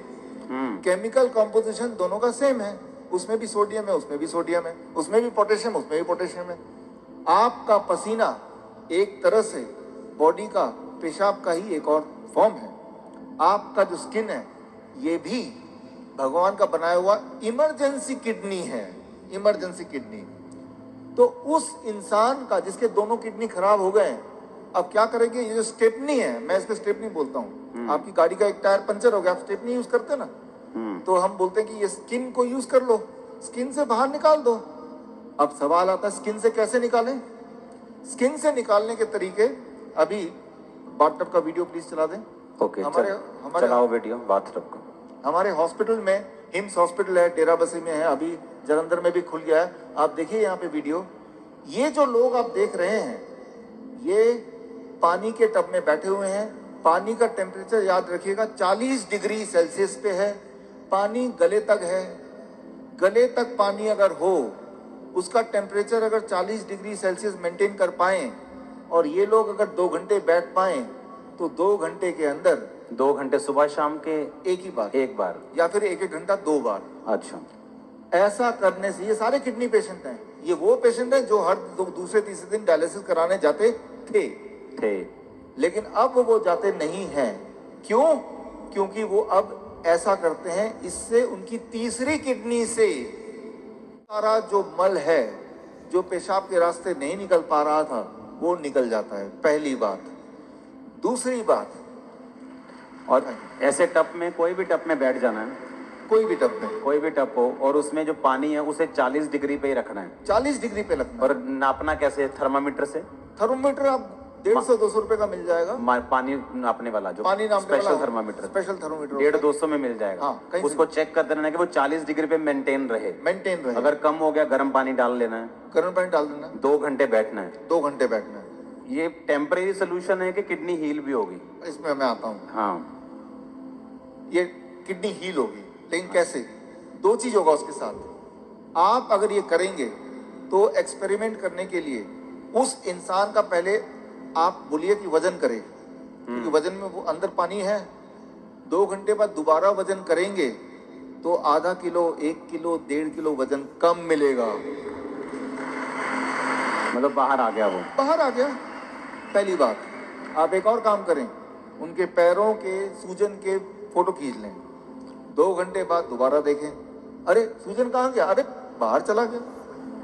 केमिकल कॉम्पोजिशन दोनों का सेम है। उसमें भी सोडियम है, उसमें भी सोडियम है, उसमें भी पोटेशियम, उसमें भी पोटेशियम है। आपका पसीना एक तरह से बॉडी का पेशाब का ही एक और फॉर्म है। आपका जो स्किन है, ये भी भगवान का बनाया हुआ इमरजेंसी किडनी है, इमरजेंसी किडनी। तो उस इंसान का जिसके दोनों किडनी खराब हो गए हैं, अब क्या करेंगे? ये जो स्टेपनी है, मैं इसको स्टेपनी बोलता हूँ। आपकी गाड़ी का एक टायर पंचर हो गया, आप स्टेपनी यूज करते हैं ना, तो हम बोलते हैं कि ये स्किन को यूज कर लो, स्किन से बाहर निकाल दो। अब सवाल आता है स्किन से कैसे निकालें? स्किन से निकालने के तरीके, अभी बाथटब का वीडियो प्लीज चला दें। ओके, चलाओ वीडियो बाथटब का। हमारे हॉस्पिटल में, हिम्स हॉस्पिटल है, डेराबस्सी में है, अभी जलंधर में भी खुल गया है। आप देखिए यहाँ पे वीडियो। ये जो लोग आप देख रहे हैं, ये पानी के टब में बैठे हुए हैं। पानी का टेम्परेचर याद रखिएगा 40 डिग्री सेल्सियस पे है। पानी गले तक है। गले तक पानी अगर हो, उसका टेम्परेचर अगर 40 डिग्री सेल्सियस मेंटेन कर पाए, और ये लोग अगर 2 घंटे बैठ पाए, तो 2 घंटे के अंदर 2 घंटे सुबह शाम के एक बार या फिर 1-1 घंटा 2 बार। अच्छा। ऐसा करने से, ये सारे किडनी पेशेंट हैं, ये वो पेशेंट हैं जो हर दूसरे तीसरे दिन डायलिसिस कराने जाते थे, लेकिन अब वो जाते नहीं हैं। क्यों? क्योंकि वो अब ऐसा करते हैं, इससे उनकी तीसरी किडनी से सारा जो मल है, जो पेशाब के रास्ते नहीं निकल पा रहा था, वो निकल जाता है। पहली बात। दूसरी बात, और ऐसे टब में, कोई भी टब में बैठ जाना है, कोई भी टब में, कोई भी टब हो, और उसमें जो पानी है उसे 40 डिग्री पे ही रखना है। 40 डिग्री पे रखना। और नापना कैसे? थर्मामीटर से। थर्मोमीटर आप 150-200 रुपए का मिल जाएगा। पानी नापने वाला, जो पानी नापने वाला स्पेशल थर्मामीटर, 150-200 में मिल जाएगा। हाँ, उसको चेक कर देना है कि वो 40 डिग्री पे मेंटेन रहे। अगर कम हो गया, गर्म पानी डाल लेना है, गर्म पानी डाल देना, 2 घंटे बैठना है। 2 घंटे बैठना है। ये टेम्परेरी सोल्यूशन है कि किडनी हील भी होगी? इसमें मैं आता हूँ। हाँ, ये किडनी हील होगी, लेकिन कैसे? 2 चीज होगा उसके साथ। आप अगर ये करेंगे तो एक्सपेरिमेंट करने के लिए उस इंसान का पहले आप बोलिए कि वजन करे, क्योंकि वजन में वो अंदर पानी है। 2 घंटे बाद दोबारा वजन करेंगे तो आधा किलो, 1 किलो, 1.5 किलो वजन कम मिलेगा। मतलब बाहर आ गया, वो बाहर आ गया। पहली बात। आप एक और काम करें, उनके पैरों के सूजन के फोटो खींच लें। 2 घंटे बाद दोबारा देखें, अरे सूजन कहाँ गया? अरे बाहर चला गया,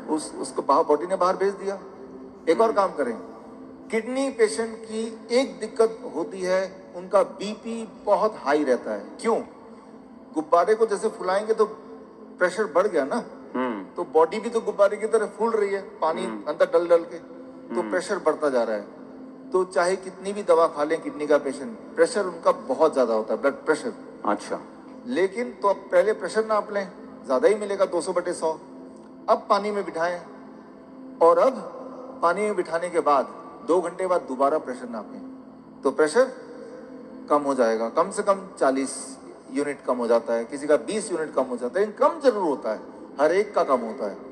उसको बाहर, बॉडी ने बाहर भेज दिया। एक और काम करें, किडनी पेशेंट की एक दिक्कत होती है, उनका बीपी बहुत हाई रहता है। क्यों? गुब्बारे को जैसे फुलाएंगे तो प्रेशर बढ़ गया ना, तो बॉडी भी तो गुब्बारे की तरह फूल रही है, पानी अंदर डल डल के, तो प्रेशर बढ़ता जा रहा है। तो चाहे कितनी भी दवा खा लें किडनी का पेशेंट, प्रेशर उनका बहुत ज्यादा होता है, ब्लड प्रेशर। अच्छा। लेकिन तो अब पहले प्रेशर नाप लें, ज्यादा ही मिलेगा, 200/100। अब पानी में बिठाएं, और अब पानी में बिठाने के बाद 2 घंटे बाद दोबारा प्रेशर नापें, तो प्रेशर कम हो जाएगा। कम से कम 40 यूनिट कम हो जाता है, किसी का 20 यूनिट कम हो जाता है, लेकिन कम जरूर होता है, हर एक का कम होता है।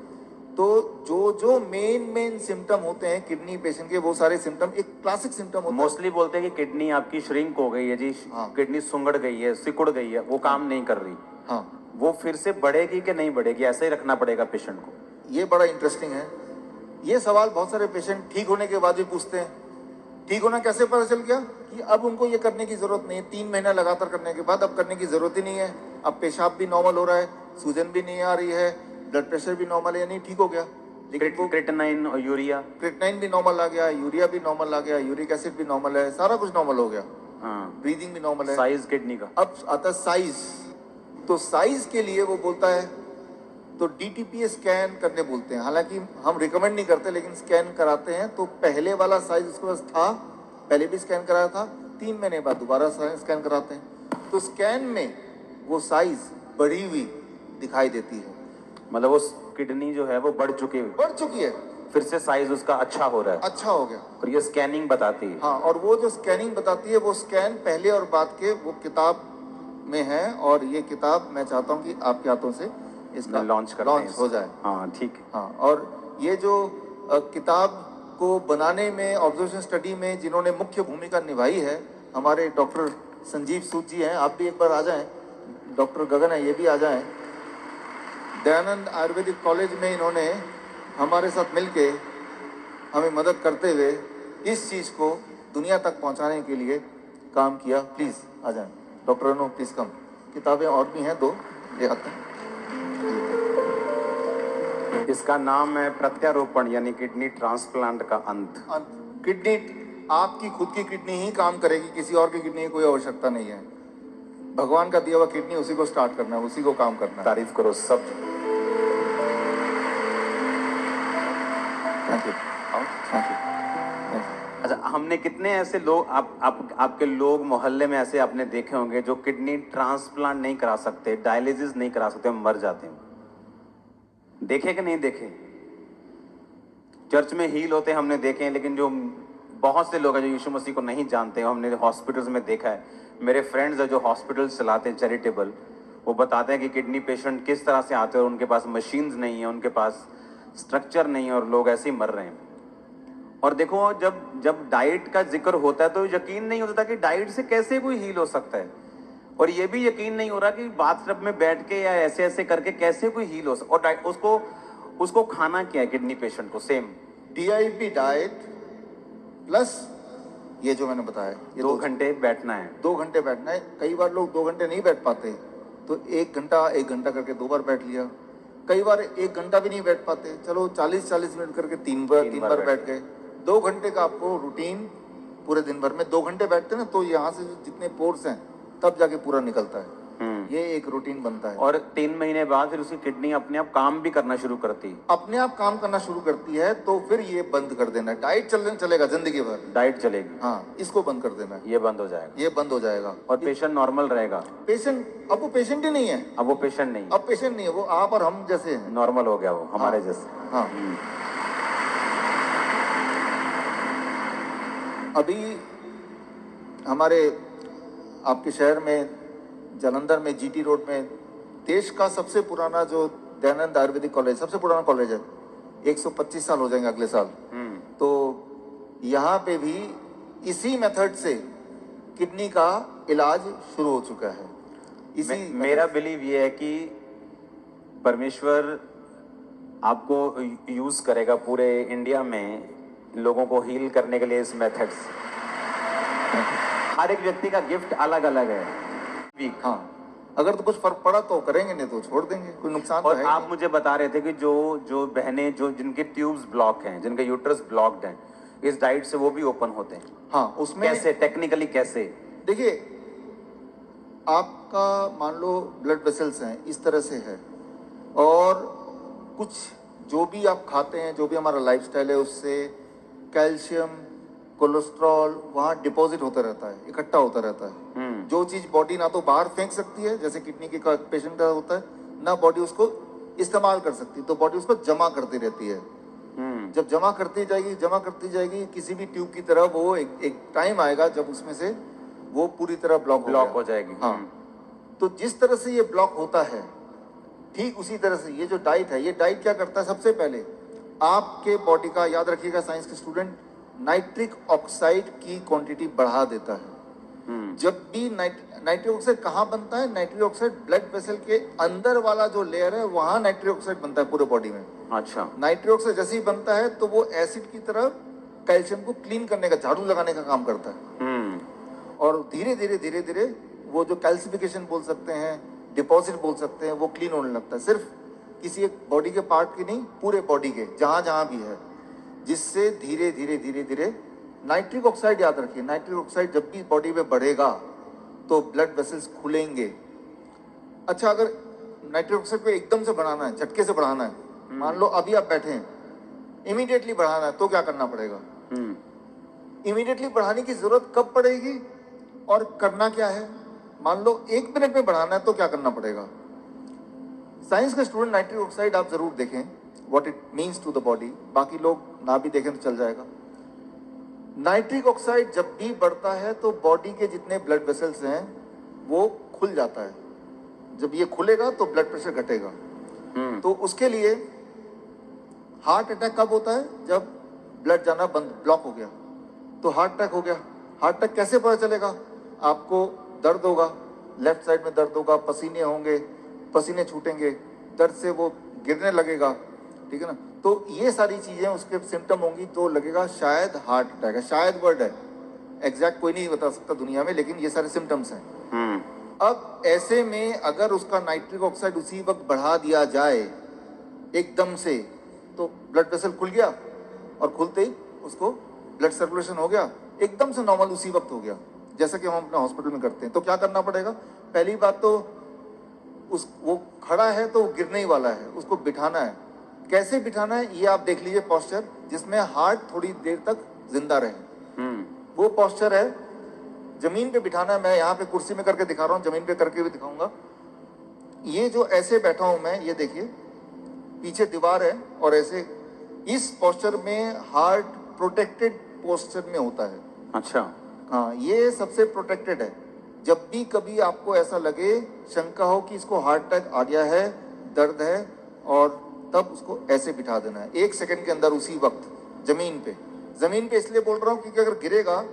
तो जो मेन सिम्टम होते हैं किडनी पेशेंट के, वो सारे सिम्टम एक क्लासिक सिम्टम होता है। मोस्टली बोलते हैं कि किडनी आपकी श्रिंक हो गई है जी, किडनी सुंगड़ गई है, सिकुड़ गई है, वो काम नहीं कर रही। हाँ, वो फिर से बढ़ेगी कि नहीं बढ़ेगी, ऐसे ही रखना पड़ेगा पेशेंट को? ये बड़ा इंटरेस्टिंग है। ये सवाल बहुत सारे पेशेंट ठीक होने के बाद भी पूछते हैं। ठीक होना कैसे पता चल गया? कि अब उनको ये करने की जरूरत नहीं है। 3 महीना लगातार करने के बाद अब करने की जरूरत ही नहीं है। अब पेशाब भी नॉर्मल हो रहा है, सूजन भी नहीं आ रही है, ब्लड प्रेशर भी नॉर्मल है, यानी ठीक हो गया। लेकिन वो क्रिएटिनिन और यूरिया। क्रिएटिनिन भी नॉर्मल आ गया, यूरिया भी नॉर्मल आ गया, यूरिक एसिड भी नॉर्मल है, सारा कुछ नॉर्मल हो गया, हाँ, ब्रीदिंग भी नॉर्मल है। साइज किडनी का। अब आता है साइज, तो साइज के लिए वो बोलता है तो डीटीपीए स्कैन करने बोलते हैं। हालांकि हम रिकमेंड नहीं करते, लेकिन स्कैन कराते हैं। तो पहले वाला साइज उसके पास था, पहले भी स्कैन कराया था, 3 महीने बाद दोबारा स्कैन कराते हैं। तो स्कैन में वो साइज बढ़ी हुई दिखाई देती है, मतलब वो किडनी जो है वो बढ़ चुकी है, बढ़ चुकी है, फिर से साइज उसका अच्छा हो रहा है, अच्छा हो गया। और ये स्कैनिंग बताती है। हाँ, और वो जो स्कैनिंग बताती है, वो स्कैन पहले और बाद के वो किताब में है। और ये किताब मैं चाहता हूँ कि आपके हाथों से इसका लॉन्च हो जाए। हाँ ठीक है। हाँ, और ये जो किताब को बनाने में, ऑब्जर्वेशन स्टडी में जिन्होंने मुख्य भूमिका निभाई है, हमारे डॉक्टर संजीव सूद जी हैं। आप भी एक बार आ जाएं, डॉक्टर गगन है, ये भी आ जाएं। दयानंद आयुर्वेदिक कॉलेज में इन्होंने हमारे साथ मिलके हमें मदद करते हुए इस चीज़ को दुनिया तक पहुंचाने के लिए काम किया। प्लीज़ आ जाएं डॉक्टर अनु, प्लीज़ कम। किताबें और भी हैं 2, ले आते हैं। इसका नाम है प्रत्यारोपण, यानी किडनी ट्रांसप्लांट का अंत। किडनी, आपकी खुद की किडनी ही काम करेगी, किसी और की किडनी की कोई आवश्यकता नहीं है। भगवान का दिया हुआ किडनी, उसी को स्टार्ट करना है, उसी को काम करना है। तारीफ करो सब। Thank you, thank you. अच्छा, हमने कितने ऐसे लोग आपके लोग मोहल्ले में ऐसे आपने देखे होंगे जो किडनी ट्रांसप्लांट नहीं करा सकते, डायलिसिस नहीं करा सकते, मर जाते हैं। देखे कि नहीं देखे? चर्च में हील होते हमने देखे हैं, लेकिन जो बहुत से लोग हैं जो यीशु मसीह को नहीं जानते, हमने हॉस्पिटल्स में देखा है। मेरे फ्रेंड्स हैं जो हॉस्पिटल चलाते हैं चैरिटेबल, वो बताते हैं कि किडनी पेशेंट किस तरह से आते हैं और उनके पास मशीन्स नहीं है, उनके पास स्ट्रक्चर नहीं है, और लोग ऐसे ही मर रहे हैं। और देखो, जब डाइट का जिक्र होता है तो यकीन नहीं होता कि डाइट से कैसे कोई हील हो सकता है, और ये भी यकीन नहीं हो रहा कि बाथटब में बैठ के या ऐसे ऐसे करके कैसे कोई हील हो सकता। और डाइट उसको खाना क्या है किडनी पेशेंट को? सेम DIP डाइट प्लस ये जो मैंने बताया, ये 2 घंटे बैठना है। 2 घंटे बैठना है। कई बार लोग 2 घंटे नहीं बैठ पाते, तो 1 घंटा करके 2 बार बैठ लिया। कई बार 1 घंटा भी नहीं बैठ पाते, चलो 40 मिनट करके 3 बार बैठ गए। 2 घंटे का आपको रूटीन, पूरे दिन भर में 2 घंटे बैठते ना, तो यहाँ से जितने पोर्स हैं तब जाके पूरा निकलता है। ये एक रूटीन बनता है। और 3 महीने बाद फिर उसकी किडनी अपने आप काम भी करना शुरू करती है। अपने आप काम करना शुरू करती है, तो फिर ये बंद कर देना है। डाइट चलेगा जिंदगी भर, डाइट चलेगी। हाँ, इसको बंद कर देना है, ये बंद हो जाएगा, ये बंद हो जाएगा। और पेशेंट नॉर्मल रहेगा। पेशेंट, अब वो पेशेंट ही नहीं है, अब वो पेशेंट नहीं, अब पेशेंट नहीं है, वो आप और हम जैसे हैं, नॉर्मल हो गया वो, हमारे हाँ, जैसे। हाँ। अभी हमारे आपके शहर में, जालंधर में, GT रोड में, देश का सबसे पुराना जो दयानंद आयुर्वेदिक कॉलेज, सबसे पुराना कॉलेज है, 125 साल हो जाएंगे अगले साल। तो यहाँ पे भी इसी मेथड से किडनी का इलाज शुरू हो चुका है। मेरा बिलीव ये है कि परमेश्वर आपको यूज करेगा पूरे इंडिया में लोगों को हील करने के लिए इस मेथड से। हर एक व्यक्ति का गिफ्ट अलग अलग है। हाँ, अगर तो कुछ फर्क पड़ा तो करेंगे, नहीं तो छोड़ देंगे, कोई नुकसान तो और है आप नहीं। मुझे बता रहे थे कि जो बहनें जो जिनके ट्यूब्स ब्लॉक हैं, जिनके यूट्रस ब्लॉक्ड हैं, इस डाइट से वो भी ओपन होते हैं। हाँ, उसमें कैसे, टेक्निकली कैसे? देखिए, आपका मान लो ब्लड वेसल्स हैं, इस तरह से है, और कुछ जो भी आप खाते हैं, जो भी हमारा लाइफस्टाइल है, उससे कैल्शियम, कोलेस्ट्रॉल वहाँ डिपॉजिट होता रहता है, इकट्ठा होता रहता है। जो चीज़ बॉडी ना तो बाहर फेंक सकती है, जैसे किडनी के पेशेंट का होता है, ना बॉडी उसको इस्तेमाल कर सकती, तो बॉडी उसको जमा करती रहती है। जब जमा करती जाएगी किसी भी ट्यूब की तरह, वो एक टाइम आएगा जब उसमें से वो पूरी तरह ब्लॉक हो जाएगी। हाँ, तो जिस तरह से ये ब्लॉक होता है, ठीक उसी तरह से ये जो डाइट है, ये डाइट क्या करता है? सबसे पहले आपके बॉडी का, याद रखिएगा साइंस के स्टूडेंट, नाइट्रिक ऑक्साइड की क्वांटिटी बढ़ा देता है। जब भी नाइट्रिक ऑक्साइड कहाँ बनता है? नाइट्रिक ऑक्साइड ब्लड वेसल के अंदर वाला जो लेयर है, वहां नाइट्रिक ऑक्साइड बनता है पूरे बॉडी में। अच्छा। नाइट्रिक ऑक्साइड जैसे ही बनता है तो वो एसिड की तरह कैल्शियम को क्लीन करने का, झाड़ू लगाने का काम करता है। और धीरे धीरे वो जो कैल्सिफिकेशन बोल सकते हैं, डिपॉजिट बोल सकते हैं, वो क्लीन होने लगता है। सिर्फ किसी एक बॉडी के पार्ट की नहीं, पूरे बॉडी के जहां जहां भी है, जिससे धीरे धीरे धीरे धीरे नाइट्रिक ऑक्साइड, याद रखिए नाइट्रिक ऑक्साइड जब भी बॉडी में बढ़ेगा तो ब्लड वेसल्स खुलेंगे। अच्छा, अगर नाइट्रिक ऑक्साइड को एकदम से बढ़ाना है, झटके से बढ़ाना है, मान लो अभी आप बैठे हैं, इमीडिएटली बढ़ाना है, तो क्या करना पड़ेगा? इमीडिएटली बढ़ाने की जरूरत कब पड़ेगी और करना क्या है? मान लो 1 मिनट में बढ़ाना है तो क्या करना पड़ेगा? साइंस के स्टूडेंट नाइट्रिक ऑक्साइड आप जरूर देखें, what it means to the body, बाकी लोग ना भी देखें तो चल जाएगा। नाइट्रिक ऑक्साइड जब भी बढ़ता है तो बॉडी के जितने ब्लड वेसल्स हैं वो खुल जाता है। जब ये खुलेगा तो ब्लड प्रेशर घटेगा। तो उसके लिए हार्ट अटैक कब होता है? जब ब्लड जाना बंद, ब्लॉक हो गया, तो हार्ट अटैक हो गया। हार्ट अटैक कैसे पता चलेगा? आपको दर्द होगा, लेफ्ट साइड में दर्द होगा, पसीने होंगे, पसीने छूटेंगे, दर्द से वो गिरने लगेगा, ठीक है ना? तो ये सारी चीजें उसके सिम्टम होंगी तो लगेगा शायद हार्ट अटैक है। शायद वर्ड है, एग्जैक्ट कोई नहीं बता सकता दुनिया में, लेकिन ये सारे सिम्टम्स हैं। अब ऐसे में अगर उसका नाइट्रिक ऑक्साइड उसी वक्त बढ़ा दिया जाए एकदम से, तो ब्लड वेसल खुल गया और खुलते ही उसको ब्लड सर्कुलेशन हो गया, एकदम से नॉर्मल उसी वक्त हो गया, जैसा कि हम अपने हॉस्पिटल में करते हैं। तो क्या करना पड़ेगा? पहली बात तो वो खड़ा है तो गिरने ही वाला है, उसको बिठाना है। कैसे बिठाना है ये आप देख लीजिए, पोस्चर जिसमें हार्ट थोड़ी देर तक जिंदा रहे, वो पोस्चर है। जमीन पे बिठाना है, मैं यहाँ पे कुर्सी में करके दिखा रहा हूँ, जमीन पे करके भी दिखाऊंगा। ये जो ऐसे बैठा हूं मैं, ये देखिए पीछे दीवार है और ऐसे इस पोस्चर में हार्ट प्रोटेक्टेड पोस्चर में होता है। अच्छा, हाँ, ये सबसे प्रोटेक्टेड है। जब भी कभी आपको ऐसा लगे, शंका हो कि इसको हार्ट अटैक आ गया है, दर्द है, और तब उसको ऐसे बिठा देना है 1 सेकंड के अंदर, उसी वक्त जमीन पे। जमीन पे इसलिए बोल रहा हूँ क्योंकि अगर गिरेगा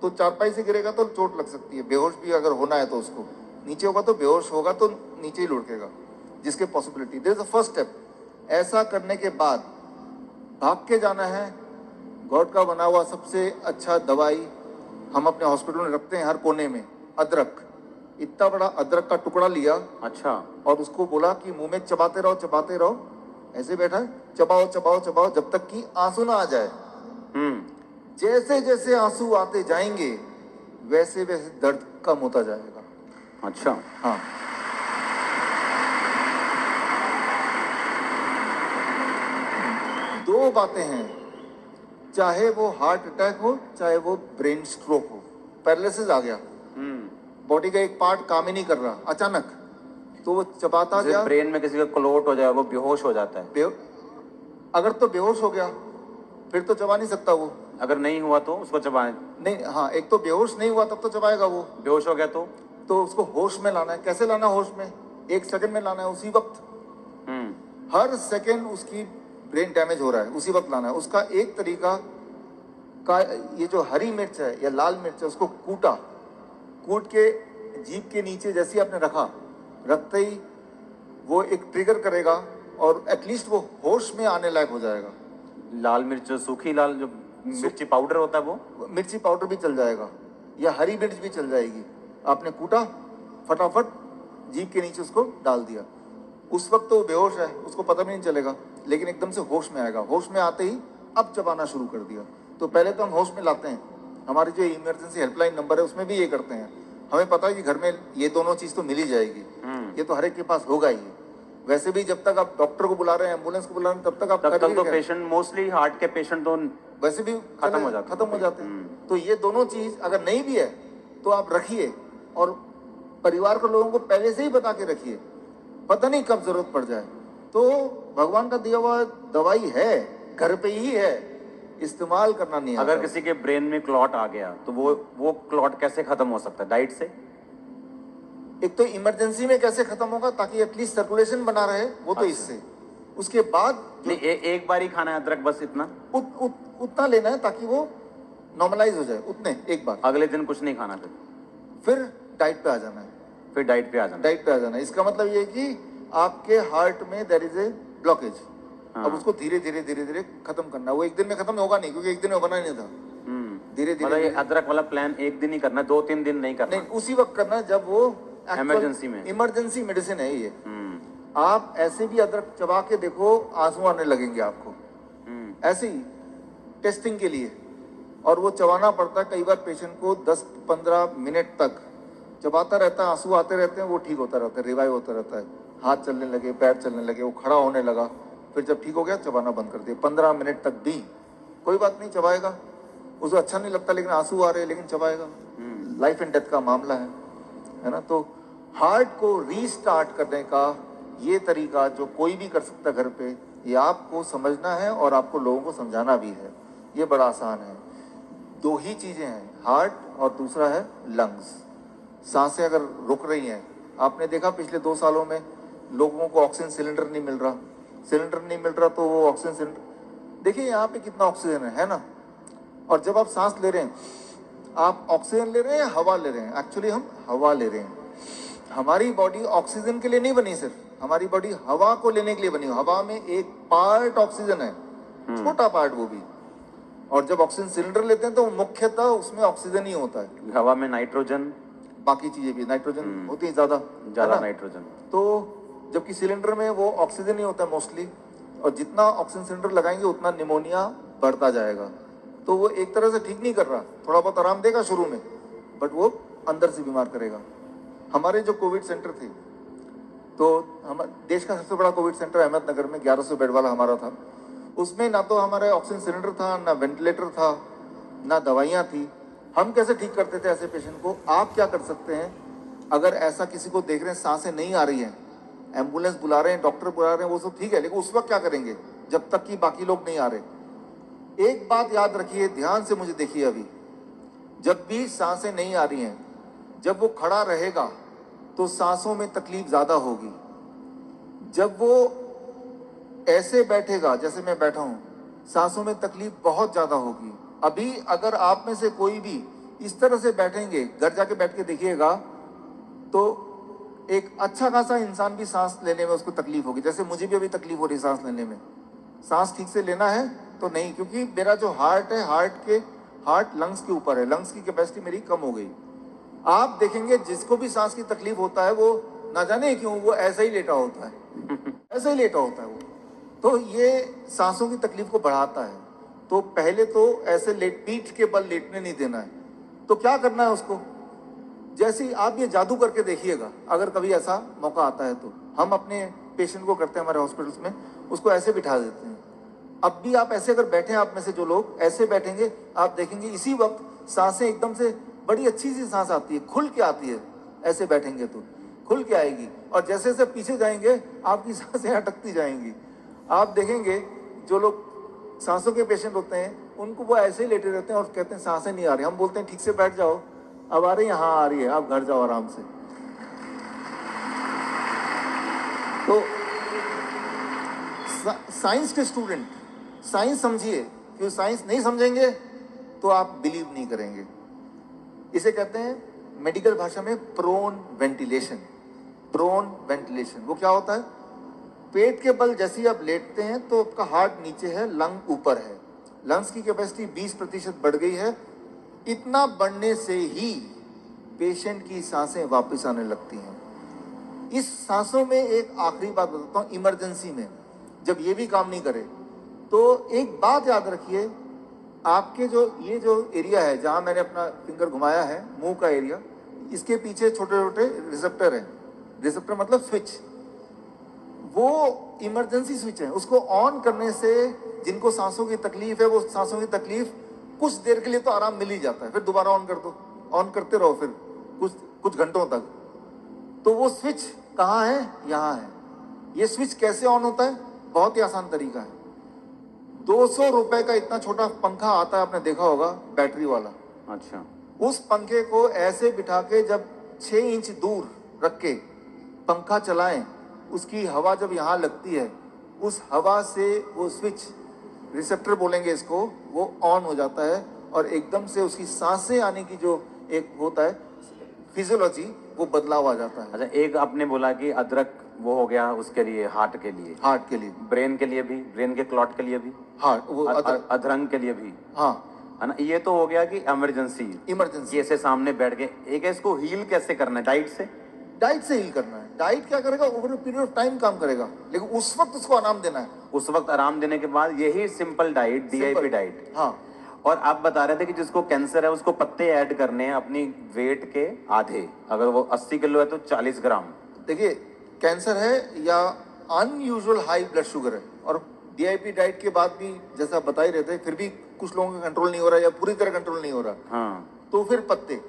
तो चारपाई से गिरेगा तो चोट लग सकती है, बेहोश भी अगर होना है तो उसको, नीचे होगा तो बेहोश होगा तो नीचे ही लुढ़केगा, जिसके possibility. This is the first step. ऐसा करने के बाद भाग के जाना है। गॉड का बना हुआ सबसे अच्छा दवाई हम अपने हॉस्पिटल में रखते हैं हर कोने में, अदरक। इतना बड़ा अदरक का टुकड़ा लिया, अच्छा, और उसको बोला कि मुंह में चबाते रहो, चबाते रहो। ऐसे बैठा है, चबाओ चबाओ चबाओ जब तक कि आंसू ना आ जाए। जैसे जैसे आंसू आते जाएंगे वैसे वैसे दर्द कम होता जाएगा। अच्छा, हाँ, दो बातें हैं, चाहे वो हार्ट अटैक हो, चाहे वो ब्रेन स्ट्रोक हो, पैरालिसिस आ गया, बॉडी का एक पार्ट काम ही नहीं कर रहा अचानक, तो वो चबाता गया। ब्रेन में किसी का क्लोट हो जाए, वो बेहोश हो जाता है। अगर तो बेहोश हो गया फिर तो चबा नहीं सकता वो। अगर नहीं हुआ तो उसको चबाएं। नहीं, हाँ, एक तो बेहोश नहीं हुआ तब तो चबाएगा वो। बेहोश हो गया तो उसको होश में लाना है। कैसे लाना होश में? 1 सेकंड में लाना है, उसी वक्त। हर सेकंड उसकी ब्रेन डैमेज हो रहा है, उसी वक्त लाना है। उसका एक तरीका का, ये जो हरी मिर्च है या लाल मिर्च है, उसको कूट के जीभ के नीचे जैसे ही आपने रखते ही वो एक ट्रिगर करेगा और एटलीस्ट वो होश में आने लायक हो जाएगा। लाल मिर्च, सूखी लाल जो मिर्ची पाउडर होता है, वो मिर्ची पाउडर भी चल जाएगा या हरी मिर्च भी चल जाएगी। आपने कूटा, फटाफट जीभ के नीचे उसको डाल दिया, उस वक्त तो वो बेहोश है, उसको पता भी नहीं चलेगा, लेकिन एकदम से होश में आएगा। होश में आते ही अब चबाना शुरू कर दिया। तो पहले तो हम होश में लाते हैं। हमारी जो इमरजेंसी हेल्पलाइन नंबर है उसमें भी ये करते हैं। हमें पता है कि घर में ये दोनों चीज तो मिल ही जाएगी, ये तो हर एक के पास होगा ही। वैसे भी जब तक आप डॉक्टर को बुला रहे हैं, एम्बुलेंस को बुला रहे हैं, तब तक आप तो पेशेंट, मोस्टली हार्ट के पेशेंट तो वैसे भी खत्म हो जाते हैं। तो ये दोनों चीज अगर नहीं भी है तो आप रखिए, और परिवार के लोगों को पहले से ही बता के रखिए, पता नहीं कब जरूरत पड़ जाए। तो भगवान का दिया हुआ दवाई है, घर पे ही है, इस्तेमाल करना नहीं आता। अगर किसी के ब्रेन में क्लॉट आ गया तो वो क्लॉट कैसे खत्म हो सकता है? डाइट से? एक तो इमरजेंसी में कैसे खत्म होगा ताकि एटलीस्ट सर्कुलेशन बना रहे, वो तो इससे। उसके बाद नहीं, एक बार ही खाना है अदरक, बस इतना उतना लेना है ताकि वो नॉर्मलाइज हो जाए, उतने एक बार। अगले दिन कुछ नहीं खाना, फिर डाइट पे आ जाना है। फिर डाइट पे आ जाना है। इसका मतलब ये कि आपके हार्ट में देयर इज ए ब्लॉकेज। अब उसको धीरे धीरे धीरे धीरे खत्म करना। वो एक दिन में खत्म होगा नहीं, क्योंकि एक दिन में बना ही नहीं था। धीरे धीरे, मतलब ये अदरक वाला प्लान एक दिन ही करना है, 2-3 दिन नहीं करना। नहीं, उसी वक्त करना है जब वो इमरजेंसी में। इमरजेंसी मेडिसिन है ये। आप ऐसे भी अदरक चबा के देखो, आंसू आने लगेंगे आपको, ऐसे ही टेस्टिंग के लिए। और वो चबाना पड़ता है, कई बार पेशेंट को 10-15 मिनट तक चबाता रहता है, आंसू आते रहते हैं, वो ठीक होता रहता है, रिवाइव होता रहता है, हाथ चलने लगे, पैर चलने लगे, वो खड़ा होने लगा, फिर जब ठीक हो गया चबाना बंद कर दिया। 15 मिनट तक भी कोई बात नहीं, चबाएगा, उसको अच्छा नहीं लगता लेकिन आंसू आ रहे हैं, लेकिन चबाएगा। लाइफ एंड डेथ का मामला है ना। तो हार्ट को रीस्टार्ट करने का ये तरीका जो कोई भी कर सकता है घर पे, ये आपको समझना है और आपको लोगों को समझाना भी है। ये बड़ा आसान है। दो ही चीजें हैं, हार्ट और दूसरा है लंग्स। सांसें अगर रुक रही हैं, आपने देखा पिछले 2 सालों में लोगों को ऑक्सीजन सिलेंडर नहीं मिल रहा, तो वो ऑक्सीजन सिलेंडर, देखिए यहाँ पे कितना ऑक्सीजन है ना। और जब आप सांस ले रहे हैं, आप ऑक्सीजन ले रहे हैं या हवा ले रहे हैं? एक्चुअली हम हवा ले रहे हैं। हमारी बॉडी ऑक्सीजन के लिए नहीं बनी, सिर्फ हमारी बॉडी हवा को लेने के लिए बनी। हवा में एक पार्ट ऑक्सीजन है, छोटा पार्ट वो भी। और जब ऑक्सीजन सिलेंडर लेते हैं तो मुख्यतः उसमें ऑक्सीजन ही होता है। हवा में नाइट्रोजन, बाकी चीजें भी, नाइट्रोजन होती है ज्यादा नाइट्रोजन। तो जबकि सिलेंडर में वो ऑक्सीजन ही होता है मोस्टली, और जितना ऑक्सीजन सिलेंडर लगाएंगे उतना निमोनिया बढ़ता जाएगा। तो वो एक तरह से ठीक नहीं कर रहा, थोड़ा बहुत आराम देगा शुरू में, बट वो अंदर से बीमार करेगा। हमारे जो कोविड सेंटर थे, तो हम देश का सबसे बड़ा कोविड सेंटर अहमदनगर में 1100 बेड वाला हमारा था। उसमें ना तो हमारे ऑक्सीजन सिलेंडर था, ना वेंटिलेटर था, ना दवाइयाँ थी। हम कैसे ठीक करते थे ऐसे पेशेंट को? आप क्या कर सकते हैं, अगर ऐसा किसी को देख रहे हैं सांसें नहीं आ रही हैं, एम्बुलेंस बुला रहे हैं, डॉक्टर बुला रहे हैं, वो सब ठीक है, लेकिन उस वक्त क्या करेंगे जब तक कि बाकी लोग नहीं आ रहे? एक बात याद रखिए, ध्यान से मुझे देखिए, अभी जब भी सांसें नहीं आ रही हैं, जब वो खड़ा रहेगा तो सांसों में तकलीफ ज्यादा होगी। जब वो ऐसे बैठेगा जैसे मैं बैठा हूं, सांसों में तकलीफ बहुत ज्यादा होगी। अभी अगर आप में से कोई भी इस तरह से बैठेंगे, घर जाके बैठ के देखिएगा, तो एक अच्छा खासा इंसान भी सांस लेने में उसको तकलीफ होगी। जैसे मुझे भी अभी तकलीफ हो रही है सांस लेने में। सांस ठीक से लेना है तो नहीं, क्योंकि मेरा जो हार्ट है, हार्ट लंग्स के ऊपर है, लंग्स की कैपेसिटी मेरी कम हो गई। आप देखेंगे जिसको भी सांस की तकलीफ होता है, वो ना जाने क्यों वो ऐसा ही लेटा होता है ऐसा ही लेटा होता है वो। तो ये सांसों की तकलीफ को बढ़ाता है। तो पहले तो ऐसे पीठ के बल लेटने नहीं देना है। तो क्या करना है उसको, जैसे ही आप ये जादू करके देखिएगा, अगर कभी ऐसा मौका आता है तो हम अपने पेशेंट को करते हैं हमारे हॉस्पिटल्स में, उसको ऐसे बिठा देते हैं। अब भी आप ऐसे अगर बैठे, आप में से जो लोग ऐसे बैठेंगे, आप देखेंगे इसी वक्त सांसें एकदम से, बड़ी अच्छी सी सांस आती है, खुल के आती है। ऐसे बैठेंगे तो खुल के आएगी, और जैसे जैसे पीछे जाएंगे आपकी सांसें अटकती जाएंगी। आप देखेंगे जो लोग सांसों के पेशेंट होते हैं, उनको वो ऐसे ही लेटे रहते हैं और कहते हैं सांसें नहीं आ रही। हम बोलते हैं ठीक से बैठ जाओ, अब आ रही है, हाँ आ रही है, आप घर जाओ आराम से। तो साइंस के स्टूडेंट साइंस समझिए, क्योंकि साइंस नहीं समझेंगे तो आप बिलीव नहीं करेंगे। इसे कहते हैं मेडिकल भाषा में प्रोन वेंटिलेशन। वो क्या होता है? पेट के बल जैसे ही आप लेटते हैं तो आपका हार्ट नीचे है, लंग ऊपर है, लंग्स की कैपेसिटी 20% बढ़ गई है। इतना बढ़ने से ही पेशेंट की सांसें वापस आने लगती हैं। इस सांसों में एक आखिरी बात बताता हूँ, इमरजेंसी में जब ये भी काम नहीं करे तो एक बात याद रखिए, आपके ये जो एरिया है जहां मैंने अपना फिंगर घुमाया है, मुंह का एरिया, इसके पीछे छोटे छोटे रिसेप्टर हैं। रिसेप्टर मतलब स्विच, वो इमरजेंसी स्विच है। उसको ऑन करने से जिनको सांसों की तकलीफ है, वो सांसों की तकलीफ कुछ देर के लिए तो आराम मिल ही जाता है, फिर दोबारा ऑन कर दो, ऑन करते रहो फिर कुछ घंटों तक। तो वो स्विच कहाँ है? यहाँ है। ये स्विच कैसे ऑन होता है? बहुत ही आसान तरीका है। 200 रुपए का इतना छोटा पंखा आता है, आपने देखा होगा, बैटरी वाला। अच्छा। उस पंखे को ऐसे बिठा के जब 6 इंच दूर रख के पंखा चलाएं, उसकी हवा जब यहाँ लगती है, उस हवा से वो स्विच, रिसेप्टर बोलेंगे इसको, वो ऑन हो जाता है और एकदम से उसकी सांसें आने की जो एक होता है फिजियोलॉजी, वो बदलाव आ जाता है। अच्छा, एक आपने बोला कि अदरक वो हो गया उसके लिए, हार्ट के लिए, ब्रेन के लिए भी, ब्रेन के क्लॉट के लिए भी, हार्ट वो अधरंग के लिए भी, हाँ है ना। ये तो हो गया कि इमरजेंसी इमरजेंसी ऐसे सामने बैठ के। एक है इसको हील कैसे करना है? डाइट से हील करना है। डाइट क्या करेगा, ओवर पीरियड ऑफ टाइम काम करेगा, लेकिन उस वक्त उसको आराम देना है। उस वक्त आराम देने के बाद यही सिंपल डाइट, डीआईपी डाइट। हाँ। और आप बता रहे थे कि जिसको कैंसर है उसको पत्ते ऐड करने हैं अपनी वेट के आधे, अगर वो 80 किलो है तो 40 ग्राम। देखिए, कैंसर है या अनयूजुअल हाई ब्लड शुगर है, और डीआईपी डाइट के बाद भी जैसा आप बता ही रहे थे, फिर भी कुछ लोगों का कंट्रोल नहीं हो रहा या पूरी तरह कंट्रोल नहीं हो रहा, हाँ, तो फिर पत्ते,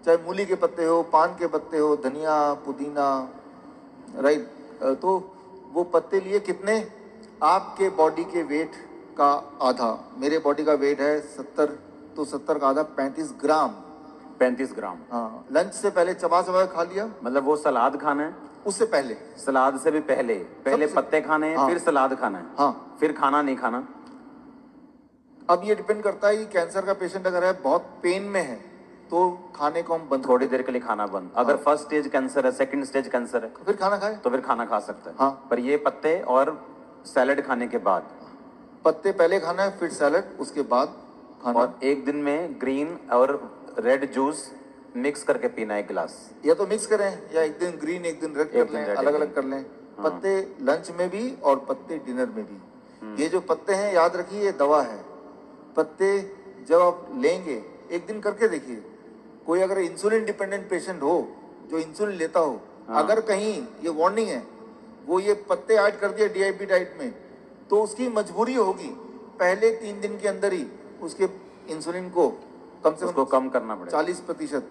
चाहे मूली के पत्ते हो, पान के पत्ते हो, धनिया, पुदीना, राइट, तो वो पत्ते लिए कितने, आपके बॉडी के वेट का आधा। मेरे बॉडी का वेट है 70, तो 70 का आधा 35 ग्राम। 35 ग्राम। हाँ, लंच से पहले चबा चबा के खा लिया, मतलब वो सलाद खाना है, उससे पहले, सलाद से भी पहले सबसे- पत्ते खाने हैं, हाँ। फिर सलाद खाना है, हाँ। फिर खाना नहीं खाना। अब ये डिपेंड करता है कि कैंसर का पेशेंट अगर है, बहुत पेन में है, तो खाने को हम बंद थोड़ी देर के लिए खाना बंद। अगर फर्स्ट स्टेज कैंसर है, सेकंड स्टेज कैंसर है, तो फिर खाना खाए। तो फिर खाना खा सकता है। हाँ। पर ये पत्ते और सैलेड खाने के बाद, पत्ते पहले खाना है, फिर सैलड, उसके बाद खाना। और एक दिन में ग्रीन और रेड जूस मिक्स करके पीना 1 गिलास। या तो मिक्स करें, या एक दिन ग्रीन एक दिन रेड एक कर दिन लें, red, अलग एक अलग दिन। कर लें। हाँ। पत्ते लंच में भी और पत्ते डिनर में भी। ये जो पत्ते हैं, याद रखिए, ये दवा है। पत्ते जब आप लेंगे, एक दिन करके देखिए, कोई अगर इंसुलिन डिपेंडेंट पेशेंट हो, जो इंसुलिन लेता हो, हाँ। अगर कहीं ये वार्निंग है, वो ये पत्ते ऐड कर दिया डीआईपी डाइट में, तो उसकी मजबूरी होगी पहले 3 दिन के अंदर ही उसके इंसुलिन को कम से उसको कम कम करना पड़ेगा। 40%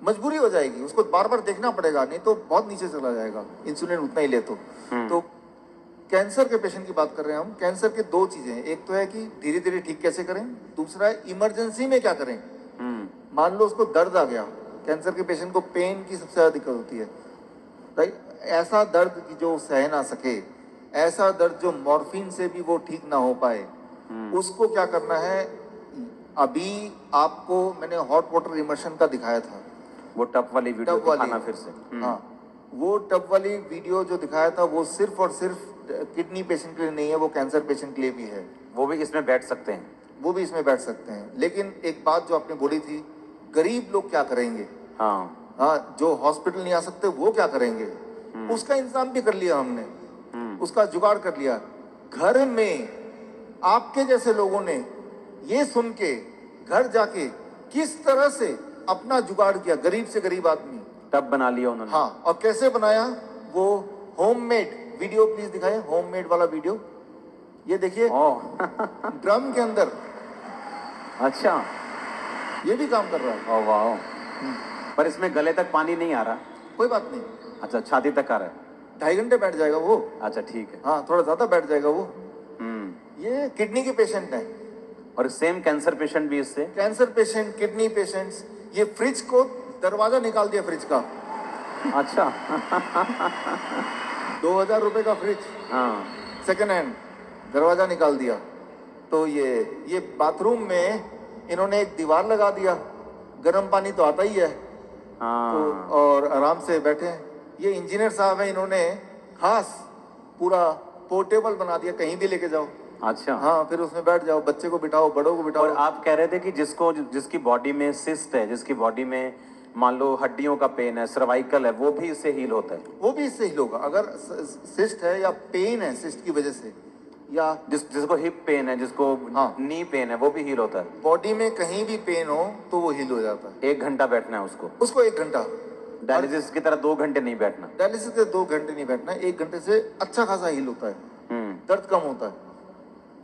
मजबूरी हो जाएगी, उसको बार बार देखना पड़ेगा, नहीं तो बहुत नीचे चला जाएगा इंसुलिन उतना ही ले तो कैंसर के पेशेंट की बात कर रहे हैं हम। कैंसर के 2 चीजें हैं, एक तो है कि धीरे धीरे ठीक कैसे करें, दूसरा है इमरजेंसी में क्या करें। मान लो उसको दर्द आ गया, कैंसर के पेशेंट को पेन की सबसे ज्यादा दिक्कत होती है, राइट, ऐसा दर्द कि जो सह ना सके, ऐसा दर्द जो मॉर्फिन से भी वो ठीक ना हो पाए, उसको क्या करना है। अभी आपको मैंने हॉट वाटर इमर्शन का दिखाया था, वो टप वाली वीडियो टब वाली, दिखाना फिर से। हाँ, वो टब वाली वीडियो जो दिखाया था, वो सिर्फ और सिर्फ किडनी पेशेंट के लिए नहीं है, वो कैंसर पेशेंट के लिए भी है। वो भी इसमें बैठ सकते हैं। वो भी इसमें बैठ सकते हैं। लेकिन एक बात जो आपने बोली थी, गरीब लोग क्या करेंगे, हाँ, हाँ, जो हॉस्पिटल नहीं आ सकते वो क्या करेंगे, उसका इंतजाम भी कर लिया हमने, उसका जुगाड़ कर लिया। घर में आपके जैसे लोगों ने ये सुन के घर जाके किस तरह से अपना जुगाड़ किया, गरीब से गरीब आदमी, टब बना लिया उन्होंने। हाँ, और कैसे बनाया, वो होममेड वीडियो प्लीज दिखाएं, होममेड वाला वीडियो, ये देखिए, ओह ड्रम के अंदर, अच्छा, ये भी काम कर रहा है। ओह वाह। पर इसमें गले तक पानी नहीं आ रहा। कोई बात नहीं, अच्छा, छाती तक आ रहा है। 2.5 घंटे बैठ जाएगा वो। अच्छा, ठीक है। हाँ, थोड़ा ज्यादा बैठ जाएगा वो। ये किडनी के पेशेंट हैं, और सेम कैंसर पेशेंट भी इससे। कैंसर पेशेंट, किडनी पेशेंट्स, ये फ्रिज को दरवाजा निकाल दिया फ्रिज का। अच्छा 2000 रुपए का फ्रिज, हाँ, सेकेंड हैंड, दरवाजा निकाल दिया। तो ये बाथरूम में इन्होंने एक दीवार लगा दिया, गर्म पानी तो आता ही है, हाँ, तो और आराम से बैठे हैं। ये इंजीनियर साहब हैं, इन्होंने खास पूरा पोर्टेबल बना दिया, कहीं भी लेके जाओ। अच्छा। हाँ, फिर उसमें बैठ जाओ, बच्चे को बिठाओ, बड़ों को बिठाओ। और आप कह रहे थे कि जिसकी बॉडी में सिस्ट है, जिसकी बॉडी में मान लो हड्डियों का पेन है, सर्वाइकल है, वो भी इससे हील होता है। वो भी इससे हील होगा। अगर सिस्ट है या पेन है सिस्ट की वजह से, या जिसको हिप पेन है, जिसको हाँ। नी पेन है, वो भी हील होता है। बॉडी में कहीं भी पेन हो तो वो हील हो जाता है। 1 घंटा बैठना है उसको 1 घंटा। डायलिसिस की तरह 2 घंटे नहीं बैठना। डायलिसिस के 2 घंटे नहीं बैठना, 1 घंटे से अच्छा खासा हील होता है, दर्द कम होता है।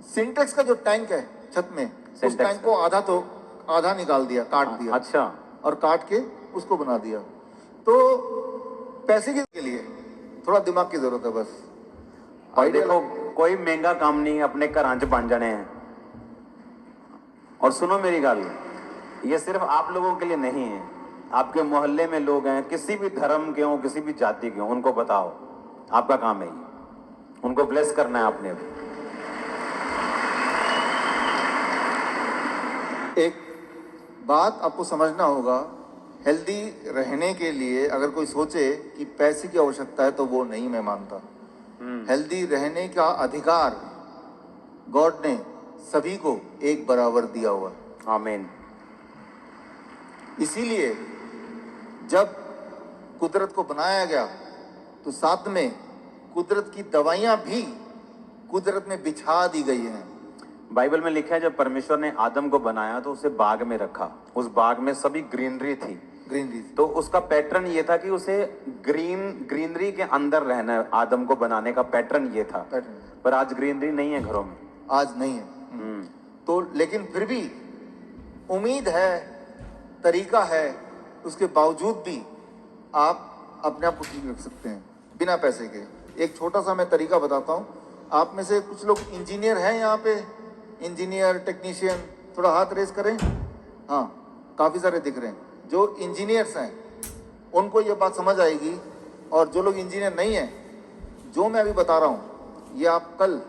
सिंटेक्स का जो टैंक है छत में, उस सिंटेक्स टैंक को आधा निकाल दिया, काट दिया। अच्छा, और काट के उसको बना दिया। तो पैसे के लिए थोड़ा दिमाग की जरूरत है बस। और आइडिया देखो, कोई महंगा काम नहीं, अपने घर आंच बन जाने हैं। और सुनो मेरी गल, ये सिर्फ आप लोगों के लिए नहीं है, आपके मोहल्ले में लोग हैं, किसी भी धर्म के हों, किसी भी जाति के हों, उनको बताओ, आपका काम है ये, उनको ब्लेस करना है आपने। एक बात आपको समझना होगा, हेल्दी रहने के लिए अगर कोई सोचे कि पैसे की आवश्यकता है, तो वो नहीं, मैं मानता। हेल्दी रहने का अधिकार गॉड ने सभी को एक बराबर दिया हुआ है। आमीन। इसीलिए जब कुदरत को बनाया गया तो साथ में कुदरत की दवाइयां भी कुदरत में बिछा दी गई हैं। बाइबल में लिखा है जब परमेश्वर ने आदम को बनाया तो उसे बाग में रखा, उस बाग में सभी ग्रीनरी थी, ग्रीनरी। तो उसका पैटर्न ये था कि उसे ग्रीनरी के अंदर रहना है। आदम को बनाने का पैटर्न ये था, पर आज ग्रीनरी नहीं है घरों में, आज नहीं है। तो लेकिन फिर भी उम्मीद है, तरीका है, उसके बावजूद भी आप अपने आप को ठीक रख सकते हैं बिना पैसे के। एक छोटा सा मैं तरीका बताता हूँ। आप में से कुछ लोग इंजीनियर हैं यहाँ पे, इंजीनियर, टेक्नीशियन, थोड़ा हाथ रेज करें। हाँ, काफ़ी सारे दिख रहे हैं। जो इंजीनियर्स हैं उनको ये बात समझ आएगी, और जो लोग इंजीनियर नहीं हैं, जो मैं अभी बता रहा हूँ ये आप कल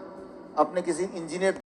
अपने किसी इंजीनियर